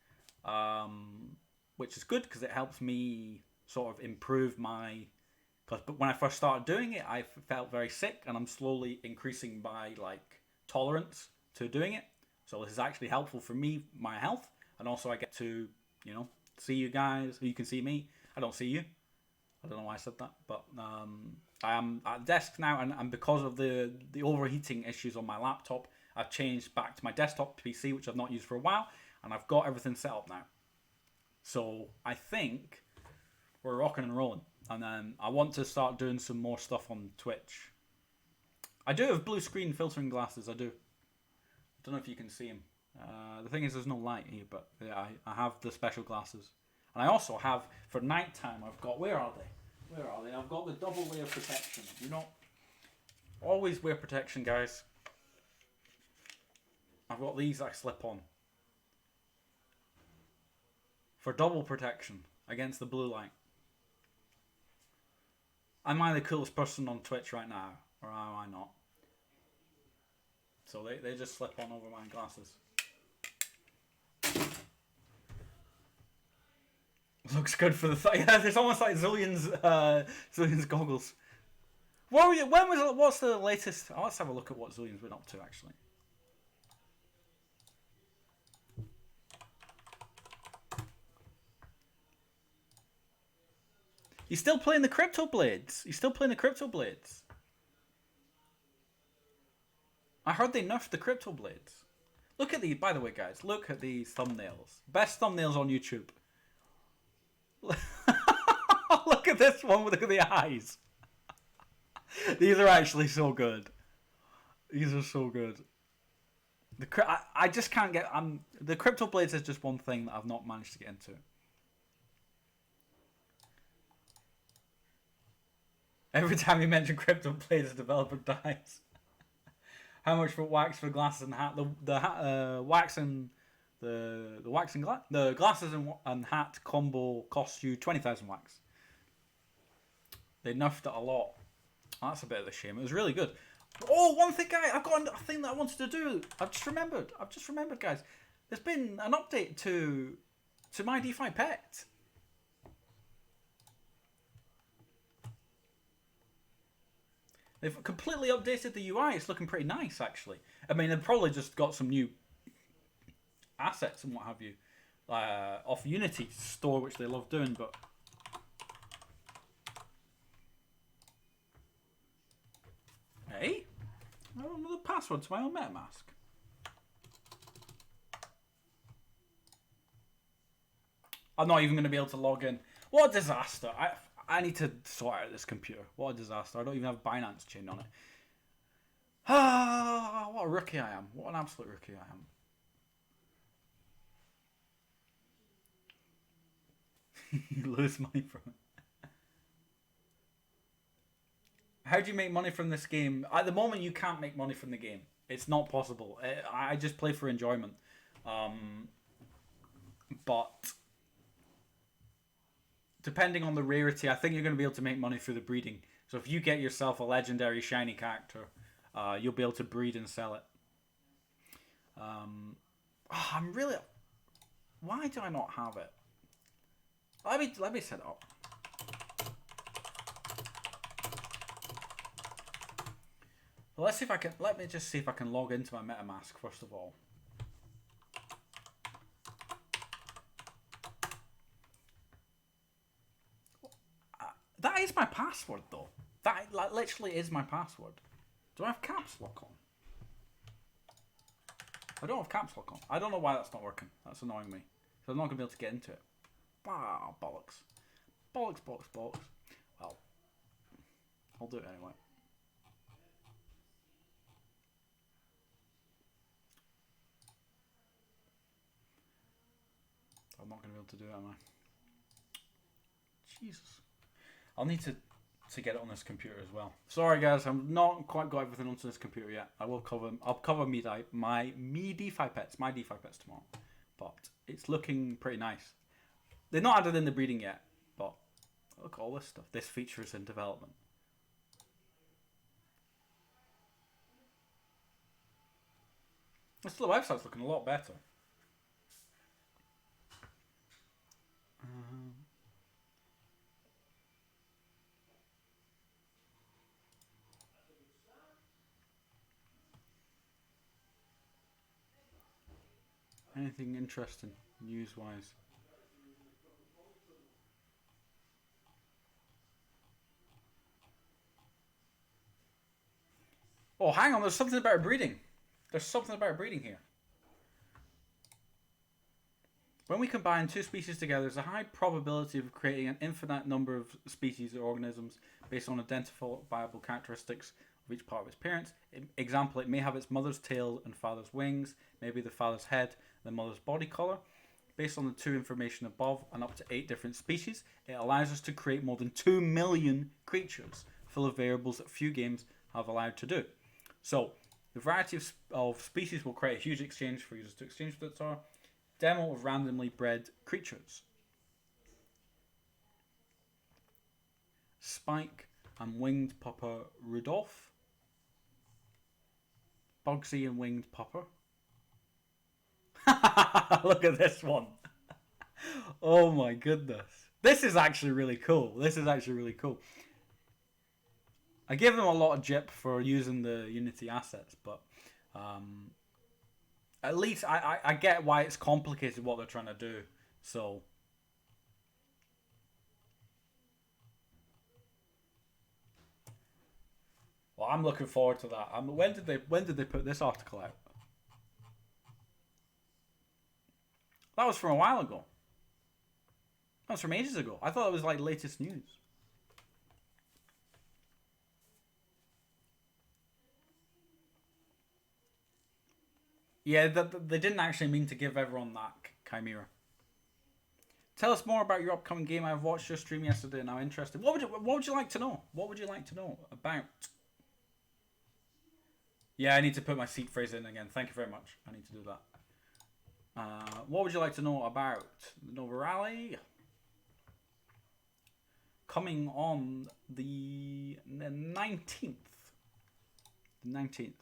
which is good because it helps me sort of improve my. But when I first started doing it, I felt very sick, and I'm slowly increasing my tolerance to doing it. So this is actually helpful for me, my health, and also I get to see you guys. You can see me. I don't see you. I don't know why I said that, but I am at the desk now, and because of the overheating issues on my laptop, I've changed back to my desktop PC, which I've not used for a while, and I've got everything set up now. So I think we're rocking and rolling, and then I want to start doing some more stuff on Twitch. I do have blue screen filtering glasses. I do. I don't know if you can see them. The thing is, there's no light here, but yeah, I have the special glasses. And I also have, for nighttime, I've got, where are they? Where are they? I've got the double layer protection. Always wear protection, guys. I've got these that I slip on. For double protection against the blue light. Am I the coolest person on Twitch right now? Or am I not? So they just slip on over my glasses. Looks good for the yeah. It's almost like Zillian's goggles. Where were you? When was it? What's the latest? Oh, let's have a look at what Zillian's been up to actually. He's still playing the Crypto Blades. I heard they nerfed the Crypto Blades. Look at these, by the way, guys. Look at these thumbnails. Best thumbnails on YouTube. Look at this one. Look at the eyes. These are actually so good. These are so good. I just can't get. The Crypto Blades is just one thing that I've not managed to get into. Every time you mention Crypto Blades, the developer dies. How much for wax for glasses and hat? The wax and the glasses and hat combo costs you 20,000 wax. They nerfed it a lot. That's a bit of a shame. It was really good. Oh, one thing, guys, I've got a thing that I wanted to do. I've just remembered, guys. There's been an update to my DeFi Pet. They've completely updated the UI. It's looking pretty nice, actually. I mean, they've probably just got some new assets and what have you off Unity store, which they love doing, but hey, I don't know the password to my own MetaMask. I'm not even going to be able to log in. What a disaster. I need to sort out this computer. What a disaster. I don't even have Binance chain on it. Ah, what a rookie I am. What an absolute rookie I am. You lose money from it. How do you make money from this game? At the moment, you can't make money from the game. It's not possible. I just play for enjoyment. But depending on the rarity, I think you're going to be able to make money through the breeding. So if you get yourself a legendary shiny character, you'll be able to breed and sell it. I'm really. Why do I not have it? Let me set it up. Well, let's see if I can. Let me just see if I can log into my MetaMask first of all. That is my password, though. That literally is my password. Do I have caps lock on? I don't have caps lock on. I don't know why that's not working. That's annoying me. So I'm not going to be able to get into it. Wow, bollocks. Bollocks, bollocks, bollocks. Well, I'll do it anyway. I'm not going to be able to do it, am I? Jesus. I'll need to get it on this computer as well. Sorry guys, I'm not quite got everything onto this computer yet. I'll cover my DeFi pets tomorrow. But it's looking pretty nice. They're not added in the breeding yet, but look at all this stuff. This feature is in development. The website's looking a lot better. Anything interesting news-wise? Oh, hang on. There's something about breeding. There's something about breeding here. When we combine two species together, there's a high probability of creating an infinite number of species or organisms based on identifiable characteristics of each part of its parents. Example, it may have its mother's tail and father's wings, maybe the father's head, the mother's body colour. Based on the two information above and up to 8 different species, it allows us to create more than 2 million creatures, full of variables that few games have allowed to do. So, the variety of species will create a huge exchange for users to exchange with our demo of randomly bred creatures. Spike and winged pupper Rudolph. Bugsy and winged pupper. Look at this one. Oh my goodness. This is actually really cool. I give them a lot of jip for using the Unity assets, but at least I get why it's complicated what they're trying to do. So well, I'm looking forward to that. When did they put this article out? That was from a while ago. That was from ages ago. I thought it was like latest news. Yeah, they didn't actually mean to give everyone that chimera. Tell us more about your upcoming game. I've watched your stream yesterday and I'm interested. What would you like to know? What would you like to know about? Yeah, I need to put my seat phrase in again. Thank you very much. I need to do that. What would you like to know about the Nova Rally? Coming on the 19th. The 19th.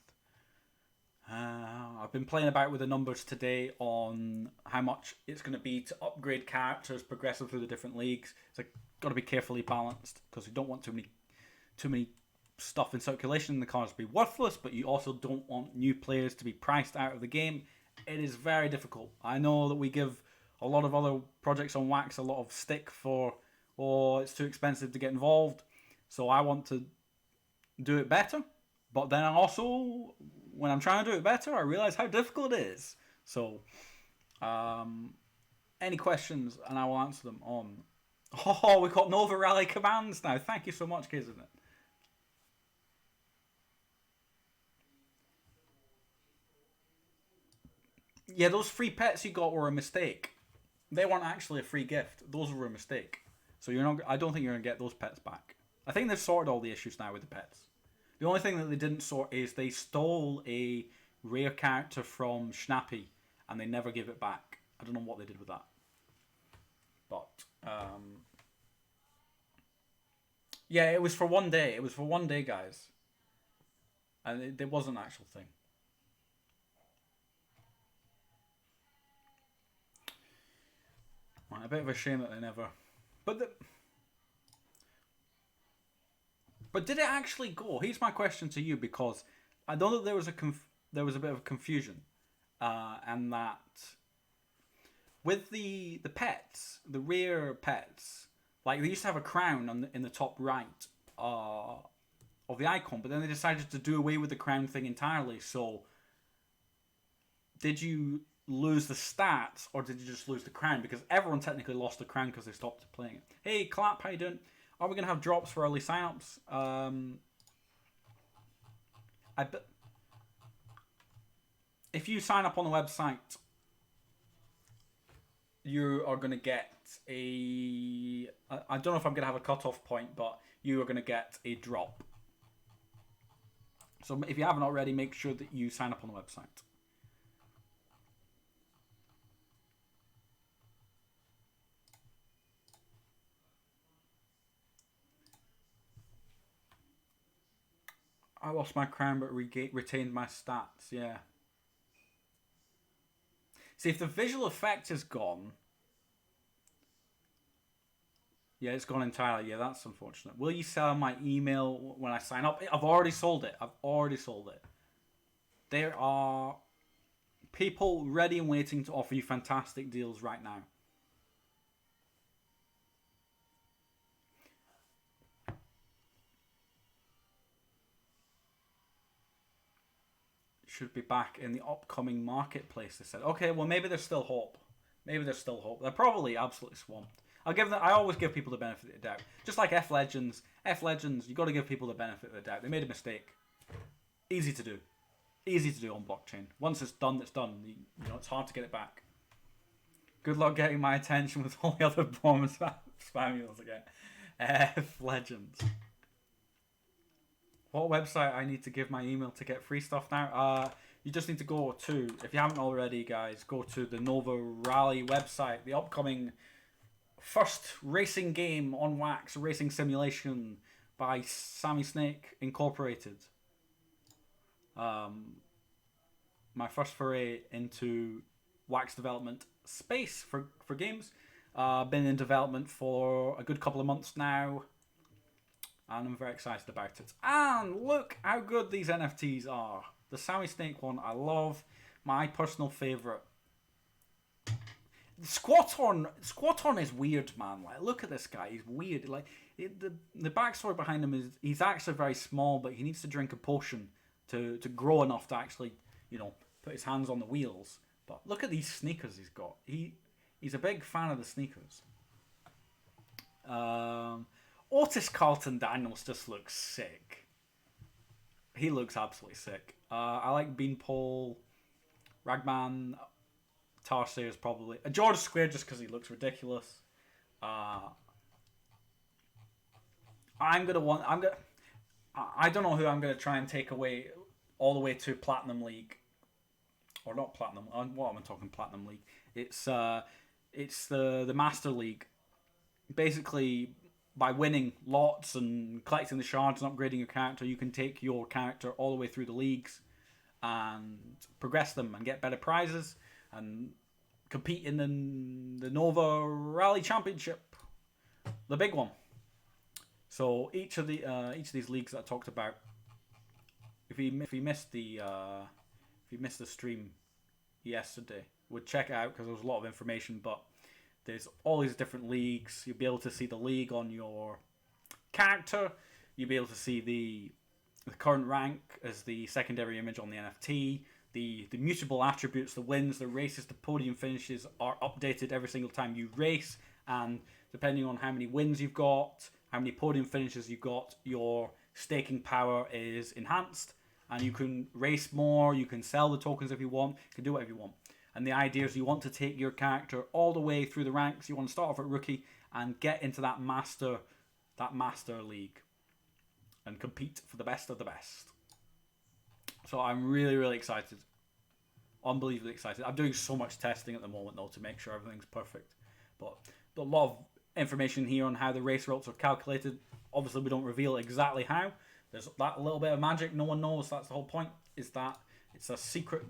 I've been playing about with the numbers today on how much it's going to be to upgrade characters progressively through the different leagues. It's like got to be carefully balanced because you don't want too many stuff in circulation in the cards to be worthless, but you also don't want new players to be priced out of the game. It is very difficult. I know that we give a lot of other projects on Wax a lot of stick for, it's too expensive to get involved. So I want to do it better. But then I also, when I'm trying to do it better, I realize how difficult it is. So, any questions, and I will answer them on... Oh, we've got Nova Rally commands now. Thank you so much, Kismet. Yeah, those free pets you got were a mistake. They weren't actually a free gift. Those were a mistake. So you're not. I don't think you're going to get those pets back. I think they've sorted all the issues now with the pets. The only thing that they didn't sort is they stole a rare character from Schnappy and they never gave it back. I don't know what they did with that. But, yeah, it was for one day. It was for one day, guys. And it wasn't an actual thing. A bit of a shame that they never. But but did it actually go? Here's my question to you, because I know that there was a bit of confusion, and that with the pets, the rare pets, like they used to have a crown in the top right of the icon, but then they decided to do away with the crown thing entirely. So did you lose the stats, or did you just lose the crown? Because everyone technically lost the crown because they stopped playing it. Hey, Clap, how you doing? Are we going to have drops for early signups? I bet if you sign up on the website, you are going to get a... I don't know if I'm going to have a cutoff point, but you are going to get a drop. So if you haven't already, make sure that you sign up on the website. I lost my crown but retained my stats, yeah. See, if the visual effect is gone... Yeah, it's gone entirely. Yeah, that's unfortunate. Will you sell my email when I sign up? I've already sold it. There are people ready and waiting to offer you fantastic deals right now. Should be back in the upcoming marketplace, they said. Okay, well, maybe there's still hope. They're probably absolutely swamped. I always give people the benefit of the doubt. Just like F Legends, you got to give people the benefit of the doubt. They made a mistake. Easy to do on blockchain. Once it's done, it's done. It's hard to get it back. Good luck getting my attention with all the other bomb spam again. F Legends. What website I need to give my email to get free stuff now? You just need to go to, if you haven't already, guys, go to the Nova Rally website. The upcoming first racing game on wax, racing simulation by Sammy Snake Incorporated. My first foray into wax development space for games. Been in development for a good couple of months now, and I'm very excited about it. And look how good these NFTs are. The Sammy Snake one, I love. My personal favourite. Squatorn is weird, man. Like, look at this guy. He's weird. Like, the backstory behind him is he's actually very small, but he needs to drink a potion to grow enough to actually, put his hands on the wheels. But look at these sneakers he's got. He's a big fan of the sneakers. Otis Carlton Daniels just looks sick. He looks absolutely sick. I like Beanpole, Ragman, Tarsayers probably. George Square just because he looks ridiculous. I don't know who I'm gonna try and take away all the way to Platinum League, or not Platinum. What am I talking? Platinum League. It's the Master League. Basically, by winning lots and collecting the shards and upgrading your character, you can take your character all the way through the leagues and progress them and get better prizes and compete in the Nova Rally Championship, the big one. So each of these leagues that I talked about, if you missed the stream yesterday, would check it out because there was a lot of information. But there's all these different leagues. You'll be able to see the league on your character. You'll be able to see the current rank as the secondary image on the NFT. The mutable attributes, the wins, the races, the podium finishes are updated every single time you race. And depending on how many wins you've got, how many podium finishes you've got, your staking power is enhanced. And you can race more, you can sell the tokens if you want, you can do whatever you want. And the idea is you want to take your character all the way through the ranks. You want to start off at rookie and get into that master league and compete for the best of the best. So I'm really, really excited. Unbelievably excited. I'm doing so much testing at the moment, though, to make sure everything's perfect. But a lot of information here on how the race results are calculated. Obviously, we don't reveal exactly how. There's that little bit of magic no one knows. That's the whole point, is that it's a secret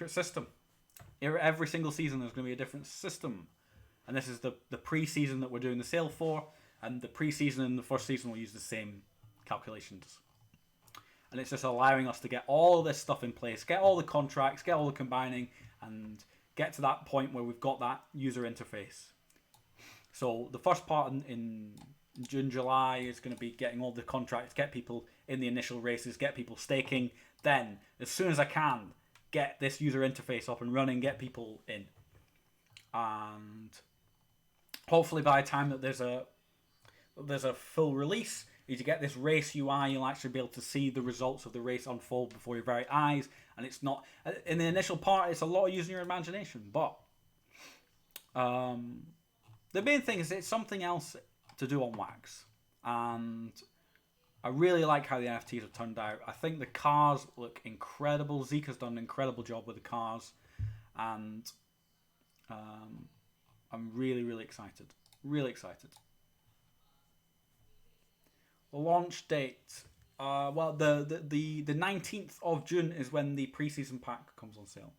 system. Every single season there's going to be a different system. and this is the pre-season that we're doing the sale for, and the pre-season and the first season will use the same calculations. And it's just allowing us to get all this stuff in place, get all the contracts, get all the combining, and get to that point where we've got that user interface. So the first part in June, July is going to be getting all the contracts, get people in the initial races, get people staking. Then, as soon as I can, get this user interface up and running, get people in. And hopefully by the time that there's a full release, you get this race UI, you'll actually be able to see the results of the race unfold before your very eyes. And it's not, in the initial part, it's a lot of using your imagination. But the main thing is it's something else to do on Wax. And I really like how the NFTs have turned out. I think the cars look incredible. Zika's done an incredible job with the cars. And I'm really, really excited. Really excited. The launch date. Well, the 19th of June is when the preseason pack comes on sale.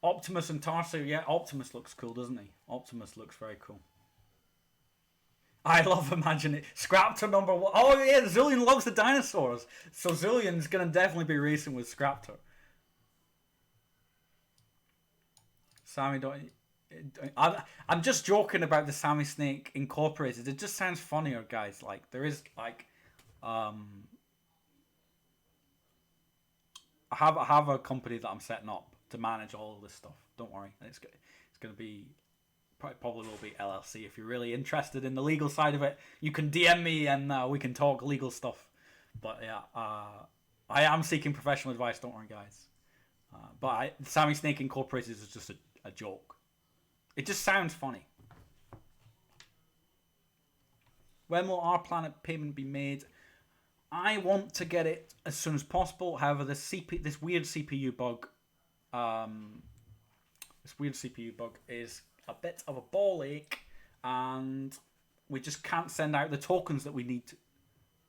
Optimus and Tarsu, yeah, Optimus looks cool, doesn't he? Optimus looks very cool. I love imagining Scraptor number 1. Oh yeah, Zillion loves the dinosaurs, so Zillion's gonna definitely be racing with Scraptor. Sammy, I'm just joking about the Sammy Snake Incorporated. It just sounds funnier, guys. Like there is like, I have a company that I'm setting up to manage all of this stuff. Don't worry, it's going to be probably will be LLC. If you're really interested in the legal side of it, you can DM me and we can talk legal stuff. But yeah, I am seeking professional advice. Don't worry, guys. But Sammy Snake Incorporated is just a joke. It just sounds funny. When will our planet payment be made? I want to get it as soon as possible. However, this weird CPU bug. This weird CPU bug is a bit of a ball ache, and we just can't send out the tokens that we need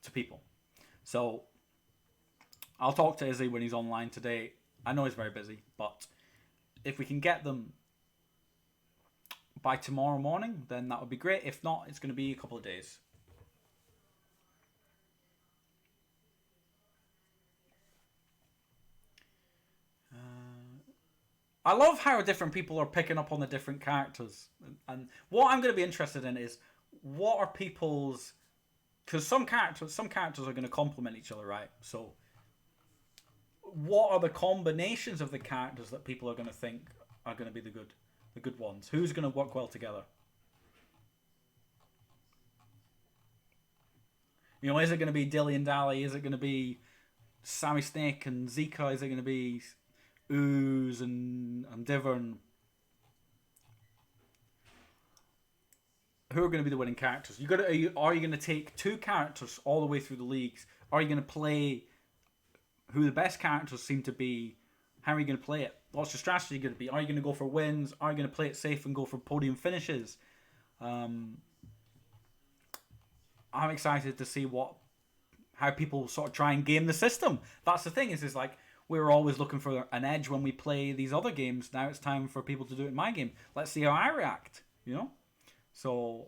to people. So I'll talk to Izzy when he's online today. I know he's very busy, but if we can get them by tomorrow morning, then that would be great. If not, it's going to be a couple of days. I love how different people are picking up on the different characters. And what I'm going to be interested in is what are people's... Because some characters are going to complement each other, right? So what are the combinations of the characters that people are going to think are going to be the good ones? Who's going to work well together? You know, is it going to be Dilly and Dally? Is it going to be Sammy Snake and Zika? Is it going to be Ooze and Divern? Who are going to be the winning characters? Are you going to take two characters all the way through the leagues? Are you going to play who the best characters seem to be? How are you going to play it? What's your strategy going to be? Are you going to go for wins? Are you going to play it safe and go for podium finishes? I'm excited to see how people sort of try and game the system. That's the thing is like we're always looking for an edge when we play these other games. Now it's time for people to do it in my game. Let's see how I react. You know, so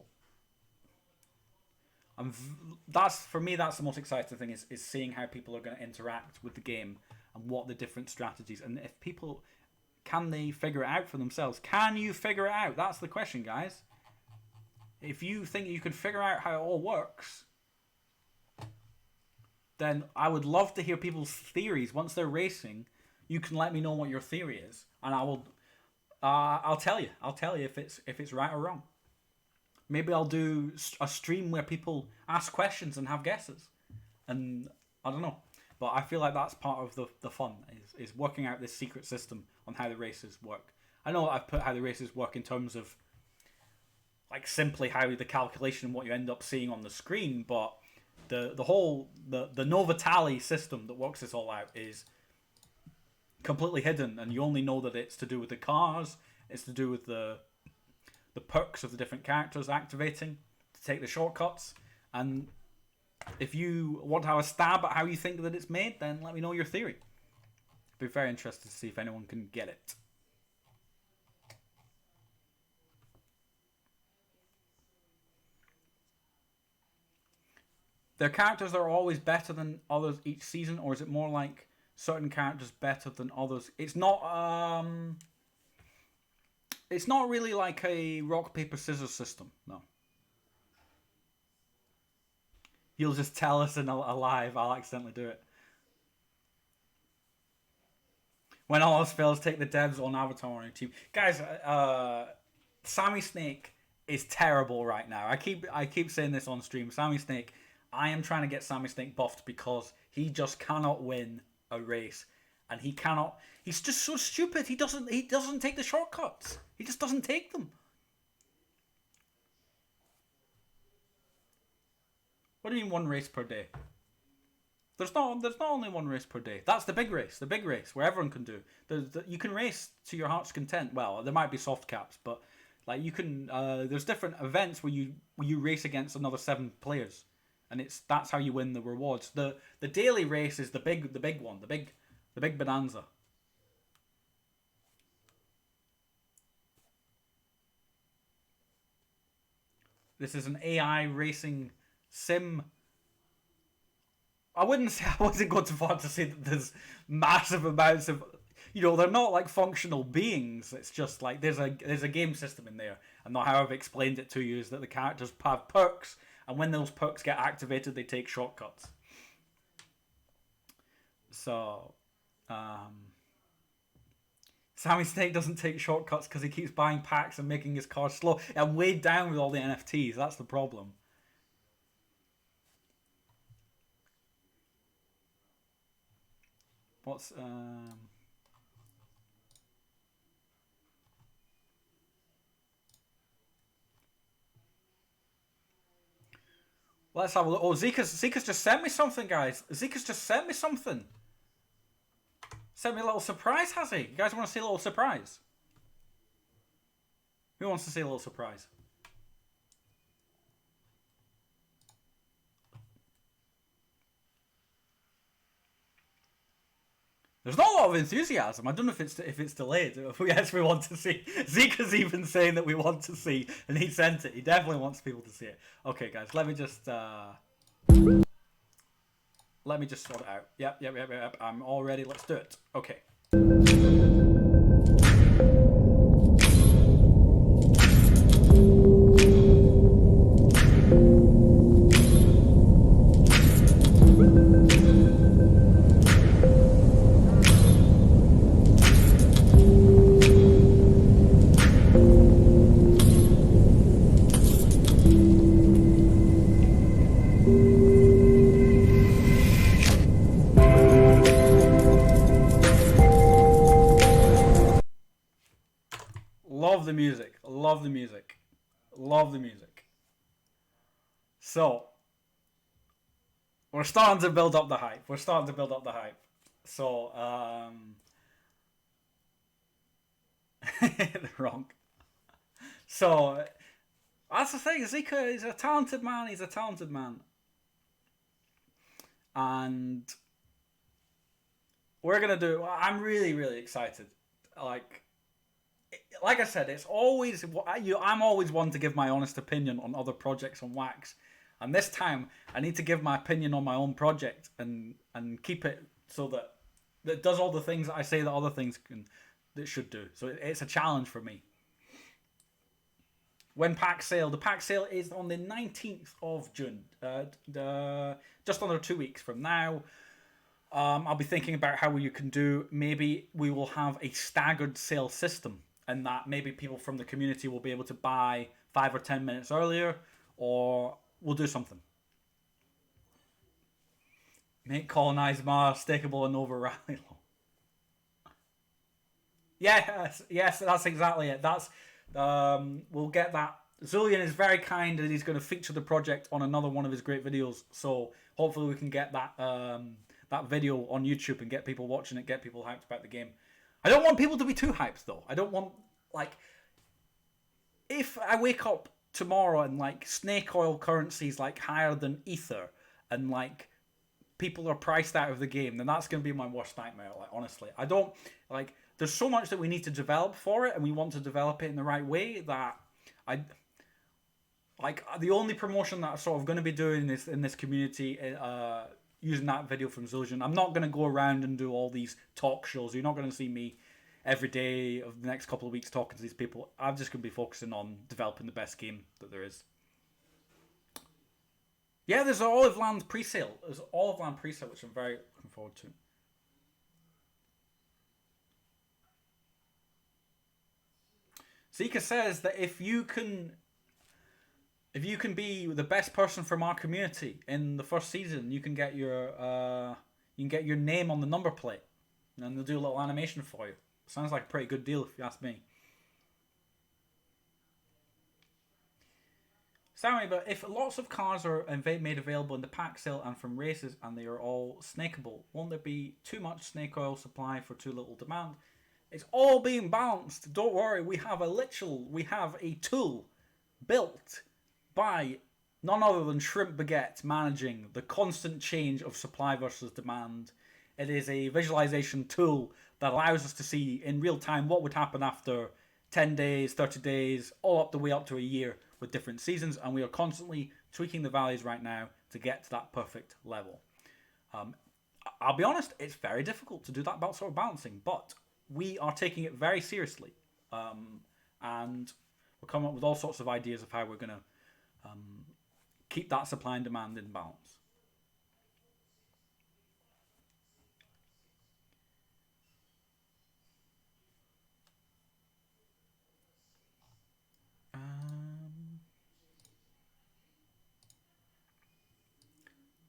for me that's the most exciting thing is seeing how people are going to interact with the game and what the different strategies, and if people can they figure it out for themselves. Can you figure it out? That's the question, guys. If you think you can figure out how it all works, then I would love to hear people's theories. Once they're racing, you can let me know what your theory is, and I'll tell you if it's right or wrong. Maybe I'll do a stream where people ask questions and have guesses, and I don't know. But I feel like that's part of the fun is working out this secret system on how the races work. I know I've put how the races work in terms of like simply how the calculation and what you end up seeing on the screen, but the whole Nova Tally system that works this all out is completely hidden, and you only know that it's to do with the cars, it's to do with the perks of the different characters activating to take the shortcuts, and If you want to have a stab at how you think that it's made, then let me know your theory. I'd be very interested to see if anyone can get it. Their characters are always better than others each season, or is it more like certain characters better than others? It's not really like a rock paper scissors system. No. He'll just tell us in a live. I'll accidentally do it. When all else fails, take the devs on Avatar on your team, guys. Sammy Snake is terrible right now. I keep saying this on stream. Sammy Snake. I am trying to get Sammy Snake buffed because he just cannot win a race, and he cannot. He's just so stupid. He doesn't take the shortcuts. He just doesn't take them. What do you mean 1 race per day? There's not only 1 race per day. That's the big race where everyone can do. You can race to your heart's content. Well, there might be soft caps, but like you can. There's different events where you race against another 7 players, and that's how you win the rewards. The daily race is the big one, the big bonanza. This is an AI racing sim. I wasn't going too far to say that there's massive amounts of, they're not like functional beings. It's just like there's a game system in there, and how I've explained it to you is that the characters have perks, and when those perks get activated, they take shortcuts. So, Sammy Snake doesn't take shortcuts because he keeps buying packs and making his car slow and weighed down with all the NFTs. That's the problem. What's Let's have a look. Oh, Zika's just sent me something, guys. Zika's just sent me something. Sent me a little surprise, has he? You guys want to see a little surprise? Who wants to see a little surprise? There's not a lot of enthusiasm. I don't know if it's delayed. Yes, we want to see. Zika's even saying that we want to see, and he sent it. He definitely wants people to see it. Okay, guys, let me just sort it out. Yep. I'm all ready. Let's do it. Okay. Love the music. So, we're starting to build up the hype. So, they're wrong. So, that's the thing. Zika is a talented man. And we're going to do... I'm really, really excited. Like I said, it's always... I'm always one to give my honest opinion on other projects on Wax. And this time, I need to give my opinion on my own project and keep it so that it does all the things that I say that other things that should do. So it's a challenge for me. When pack sale? The pack sale is on the 19th of June. Just under 2 weeks from now. I'll be thinking about how you can do... Maybe we will have a staggered sale system. And that maybe people from the community will be able to buy 5 or 10 minutes earlier. Or we'll do something. Make colonize Mars stakeable and over rally. Yes, that's exactly it. We'll get that. Zulian is very kind and he's going to feature the project on another one of his great videos. So hopefully we can get that video on YouTube and get people watching it, get people hyped about the game. I don't want people to be too hyped though. I don't want, if I wake up tomorrow and snake oil currency is higher than Ether, and like people are priced out of the game, then that's going to be my worst nightmare. Like honestly, I don't like. There's so much that we need to develop for it, and we want to develop it in the right way that I like. The only promotion that I'm sort of going to be doing is in this community. Using that video from Zildjian. I'm not going to go around and do all these talk shows. You're not going to see me every day of the next couple of weeks talking to these people. I'm just going to be focusing on developing the best game that there is. Yeah, there's an Olive Land pre-sale. There's an Olive Land pre-sale, which I'm very looking forward to. Zika says that if you can be the best person from our community in the first season, you can get your name on the number plate, and they'll do a little animation for you. Sounds like a pretty good deal if you ask me. Sammy, but if lots of cars are made available in the pack sale and from races, and they are all snakeable, won't there be too much snake oil supply for too little demand? It's all being balanced. Don't worry. We have a tool built by none other than Shrimp Baguette managing the constant change of supply versus demand. It is a visualization tool that allows us to see in real time what would happen after 10 days, 30 days, all up the way up to a year with different seasons, and we are constantly tweaking the values right now to get to that perfect level. I'll be honest, it's very difficult to do that sort of balancing, but we are taking it very seriously, and we're coming up with all sorts of ideas of how we're going to keep that supply and demand in balance.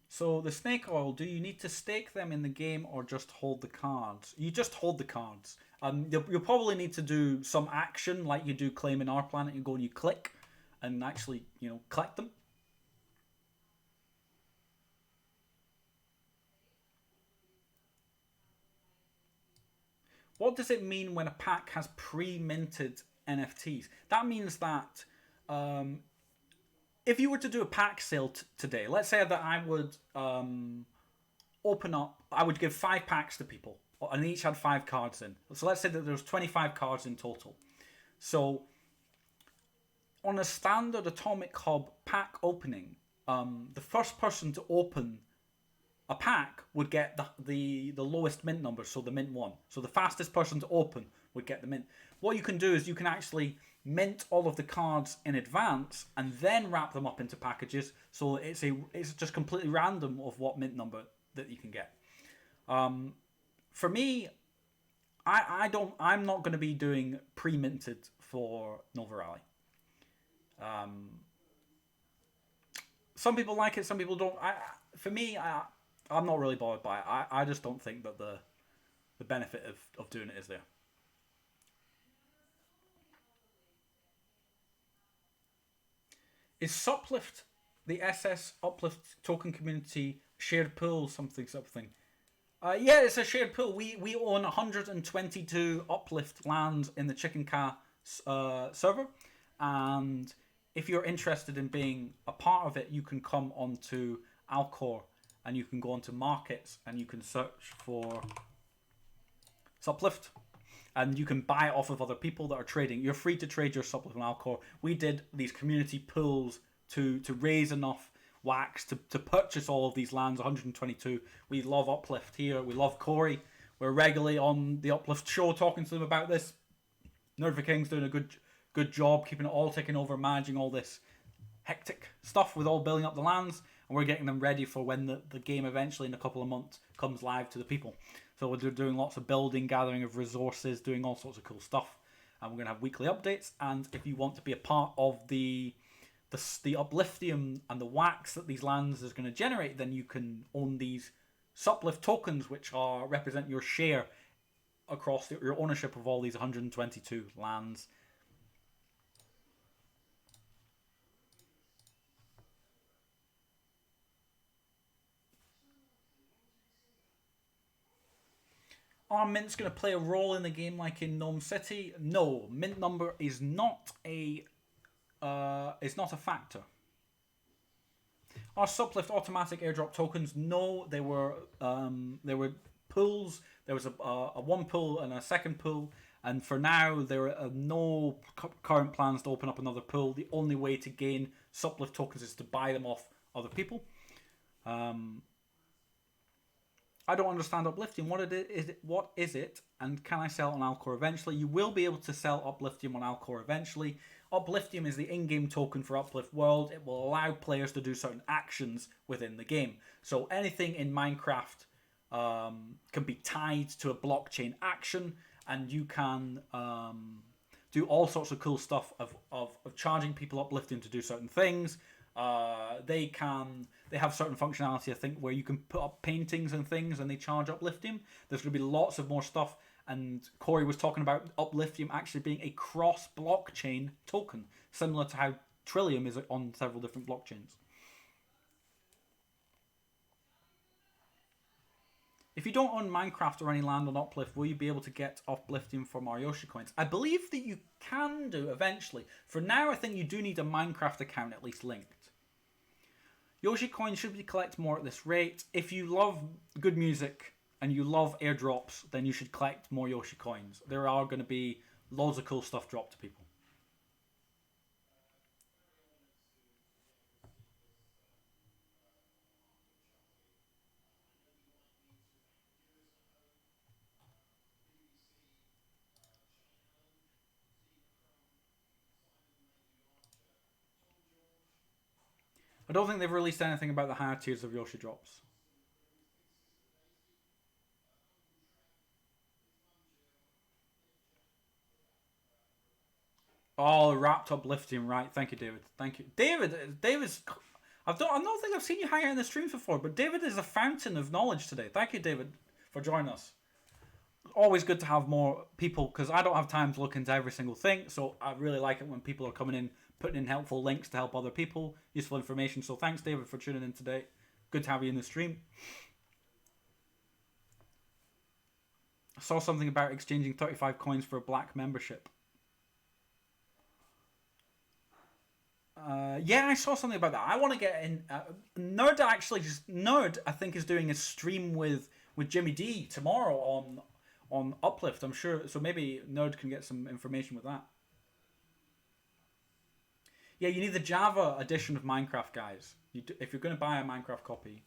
So the snake oil, do you need to stake them in the game or just hold the cards? You just hold the cards. You'll probably need to do some action like you do claim in our planet. You go and you click and actually, collect them. What does it mean when a pack has pre-minted NFTs? That means that if you were to do a pack sale today, let's say that I would I would give 5 packs to people, and each had 5 cards in. So let's say that there's 25 cards in total. So on a standard Atomic Hub pack opening, the first person to open a pack would get the lowest mint number, so the mint 1. So the fastest person to open would get the mint. What you can do is you can actually mint all of the cards in advance and then wrap them up into packages, so it's just completely random of what mint number that you can get. For me, I'm not going to be doing pre-minted for Nova Rally. Some people like it, some people don't. I'm not really bothered by it. I just don't think that the benefit of doing it is there. Is Suplift, the SS Uplift token community, shared pool something? Yeah, it's a shared pool. We own 122 Uplift lands in the Chicken Ca server, and if you're interested in being a part of it, you can come onto Alcor and you can go onto markets and you can search for Suplift. And you can buy it off of other people that are trading. You're free to trade your Suplift on Alcor. We did these community pools to raise enough wax to purchase all of these lands, 122. We love Uplift here. We love Corey. We're regularly on the Uplift show talking to them about this. Nerd for King's doing a good job keeping it all taken over, managing all this hectic stuff with all building up the lands. And we're getting them ready for when the game eventually in a couple of months comes live to the people. So we're doing lots of building, gathering of resources, doing all sorts of cool stuff. And we're going to have weekly updates. And if you want to be a part of the Upliftium and the wax that these lands is going to generate, then you can own these Suplift tokens, which represent your share across your ownership of all these 122 lands. Are mints going to play a role in the game like in Gnome City? No, mint number is not a factor. Are Suplift automatic airdrop tokens? No, they were pools. There was a one pool and a second pool, and for now there are no current plans to open up another pool. The only way to gain Suplift tokens is to buy them off other people. I don't understand uplifting. What is it? And can I sell on Alcor eventually? You will be able to sell Upliftium on Alcor eventually. Upliftium is the in-game token for Uplift World. It will allow players to do certain actions within the game. So anything in Minecraft can be tied to a blockchain action, and you can do all sorts of cool stuff of charging people Upliftium to do certain things. They have certain functionality, I think, where you can put up paintings and things and they charge Upliftium. There's going to be lots of more stuff, and Corey was talking about Upliftium actually being a cross-blockchain token, similar to how Trillium is on several different blockchains. If you don't own Minecraft or any land on Uplift, will you be able to get Upliftium from our Yoshi coins? I believe that you can do eventually. For now, I think you do need a Minecraft account at least linked. Yoshi coins should be collected more at this rate. If you love good music and you love airdrops, then you should collect more Yoshi coins. There are going to be loads of cool stuff dropped to people. I don't think they've released anything about the higher tiers of Yoshi drops. Oh, wrapped up Upliftium, right? Thank you, David. Thank you, David. David's. I don't think I've seen you hang out in the streams before, but David is a fountain of knowledge today. Thank you, David, for joining us. Always good to have more people because I don't have time to look into every single thing. So I really like it when people are coming in, putting in helpful links to help other people, useful information. So thanks, David, for tuning in today. Good to have you in the stream. I saw something about exchanging 35 coins for a black membership. Yeah, I saw something about that. I want to get in. Nerd I think is doing a stream with Jimmy D tomorrow on Uplift. I'm sure. So maybe Nerd can get some information with that. Yeah, you need the Java edition of Minecraft, guys. If you're going to buy a Minecraft copy.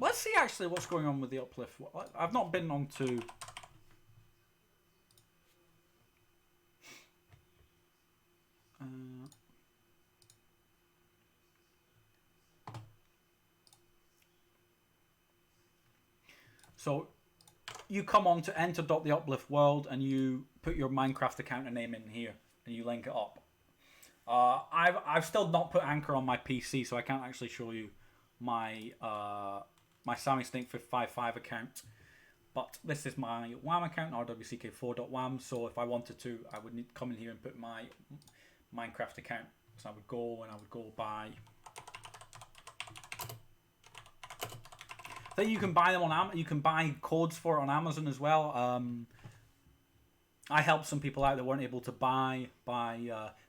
Let's see actually what's going on with the Uplift. I've not been on to... So you come on to enter.theuplift world and you put your Minecraft account and name in here and you link it up. I've still not put Anchor on my PC, so I can't actually show you my my Sammy Snake 555 account. But this is my WAM account, rwck4.wam. So if I wanted to, I would need to come in here and put my Minecraft account. So I would go and I would go buy. Then you can buy them on you can buy codes for it on Amazon as well. I helped some people out that weren't able to buy.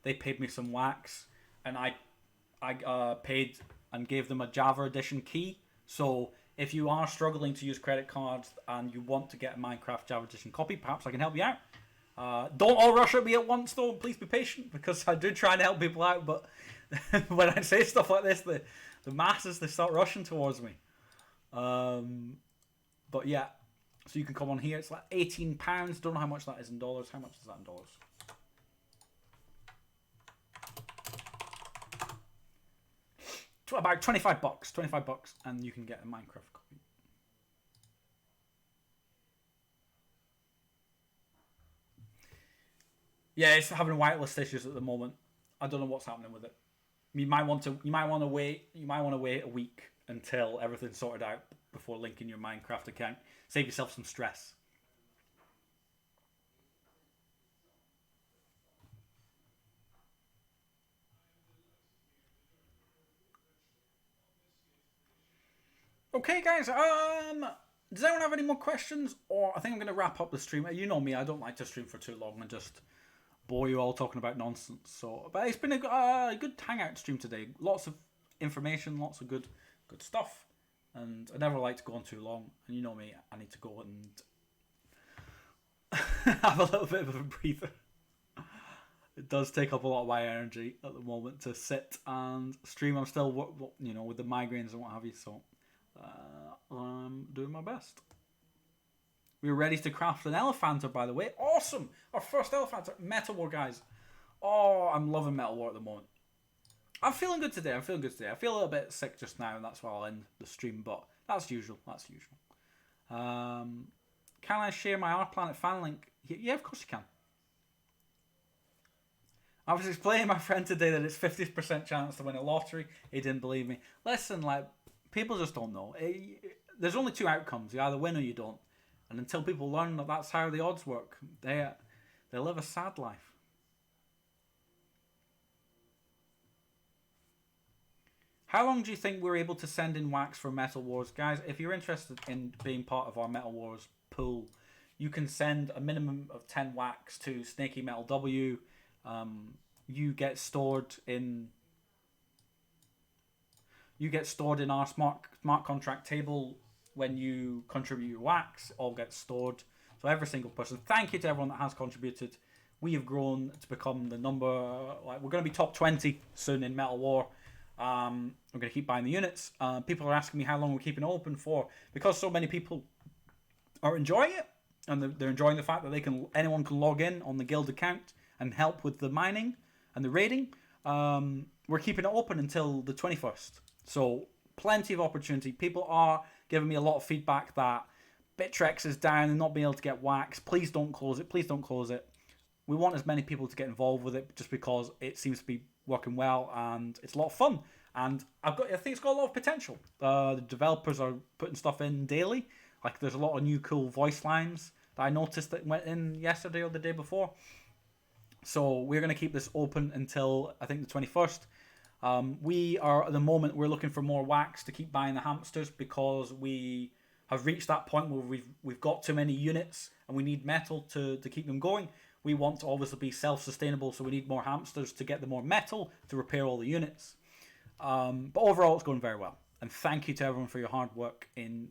They paid me some wax, and I paid and gave them a Java edition key. So if you are struggling to use credit cards and you want to get a Minecraft Java edition copy, perhaps I can help you out. Don't all rush at me at once, though. Please be patient, because I do try and help people out. But when I say stuff like this, the masses, they start rushing towards me. But yeah, so you can come on here. It's like £18. Don't know how much that is in dollars. How much is that in dollars? About $25. $25, and you can get a Minecraft copy. Yeah, it's having whitelist issues at the moment. I don't know what's happening with it. You might want to wait a week until everything's sorted out before linking your Minecraft account. Save yourself some stress. Okay, guys. Does anyone have any more questions? Or I think I'm going to wrap up the stream. You know me, I don't like to stream for too long and just bore you all talking about nonsense. So, but it's been a good hangout stream today. Lots of information, lots of good stuff. And I never like to go on too long. And you know me, I need to go and have a little bit of a breather. It does take up a lot of my energy at the moment to sit and stream. I'm still, with the migraines and what have you, so I'm doing my best. We're ready to craft an Elephanter, by the way. Awesome! Our first Elephanter. Metal War, guys. Oh, I'm loving Metal War at the moment. I'm feeling good today. I feel a little bit sick just now, and that's why I'll end the stream, but that's usual. Can I share my R-Planet fan link? Yeah, of course you can. I was explaining to my friend today that it's 50% chance to win a lottery. He didn't believe me. Listen, people just don't know. There's only two outcomes. You either win or you don't. And until people learn that that's how the odds work, they live a sad life. How long do you think we're able to send in wax for Metal Wars? Guys, if you're interested in being part of our Metal Wars pool, you can send a minimum of 10 wax to Snaky Metal W. You get stored in our smart contract table when you contribute your wax. It all gets stored. So every single person. Thank you to everyone that has contributed. We have grown to become the number. We're going to be top 20 soon in Metal War. I'm going to keep buying the units. People are asking me how long we're keeping it open for. Because so many people are enjoying it, and they're enjoying the fact that anyone can log in on the guild account and help with the mining and the raiding. We're keeping it open until the 21st. So plenty of opportunity. People are giving me a lot of feedback that Bittrex is down and not being able to get wax. Please don't close it. We want as many people to get involved with it just because it seems to be working well and it's a lot of fun. And I think it's got a lot of potential. The developers are putting stuff in daily. There's a lot of new cool voice lines that I noticed that went in yesterday or the day before. So we're going to keep this open until I think the 21st. We are at the moment we're looking for more wax to keep buying the hamsters because we have reached that point where we've got too many units and we need metal to keep them going. We want to obviously be self-sustainable, so we need more hamsters to get the more metal to repair all the units. But overall, it's going very well. And thank you to everyone for your hard work in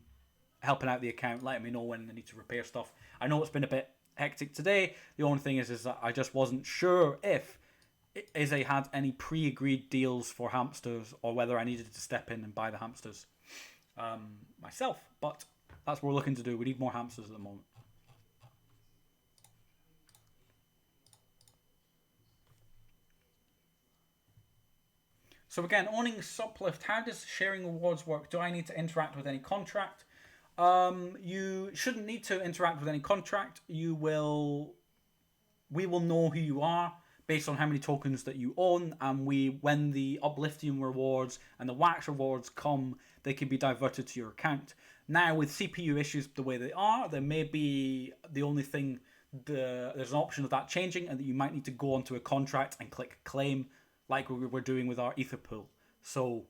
helping out the account, letting me know when they need to repair stuff. I know it's been a bit hectic today. The only thing is that I just wasn't sure if Izzy had any pre-agreed deals for hamsters or whether I needed to step in and buy the hamsters myself. But that's what we're looking to do. We need more hamsters at the moment. So again, owning Suplift, how does sharing rewards work? Do I need to interact with any contract? You shouldn't need to interact with any contract. We will know who you are based on how many tokens that you own, and when the uplifting rewards and the wax rewards come, they can be diverted to your account. Now with CPU issues the way they are, there may be the only thing, there's an option of that changing, and that you might need to go onto a contract and click claim, like we were doing with our Ether pool. So,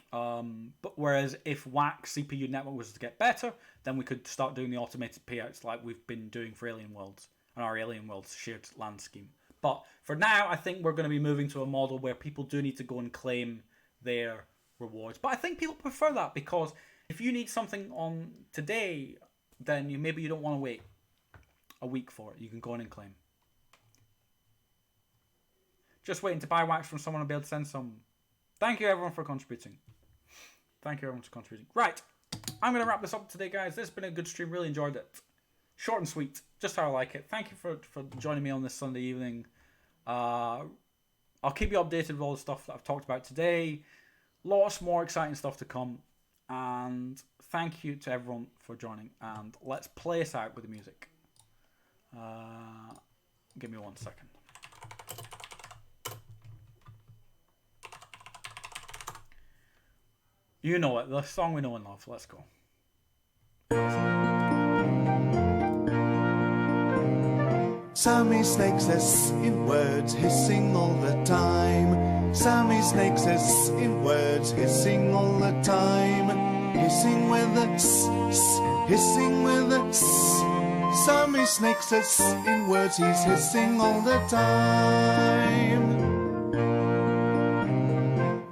but whereas if wax CPU network was to get better, then we could start doing the automated payouts like we've been doing for Alien Worlds and our Alien Worlds shared land scheme. But for now, I think we're going to be moving to a model where people do need to go and claim their rewards. But I think people prefer that because if you need something on today, then maybe you don't want to wait a week for it. You can go in and claim. Just waiting to buy wax from someone and be able to send some. Thank you everyone for contributing. Right, I'm going to wrap this up today, guys. This has been a good stream. Really enjoyed it. Short and sweet, just how I like it. Thank you for joining me on this Sunday evening. I'll keep you updated with all the stuff that I've talked about today. Lots more exciting stuff to come. And thank you to everyone for joining. And let's play us out with the music. Give me 1 second. You know it, the song we know and love. Let's go. Sammy Snake says in words, hissing all the time. Sammy Snake says in words, hissing all the time. Hissing with a hissing with a Sammy Snake says in words, he's hissing all the time.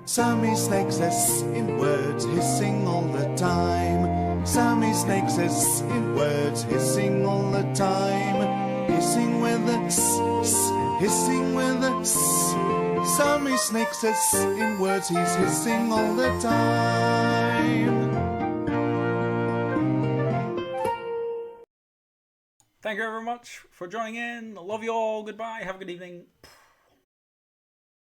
Sammy Snake says in words, hissing all the time. Sammy Snake says in words, hissing all the time. Hissing with a s, hissing with a s. Sammy Snake says in words, he's hissing all the time. Thank you very much for joining in. Love you all. Goodbye. Have a good evening.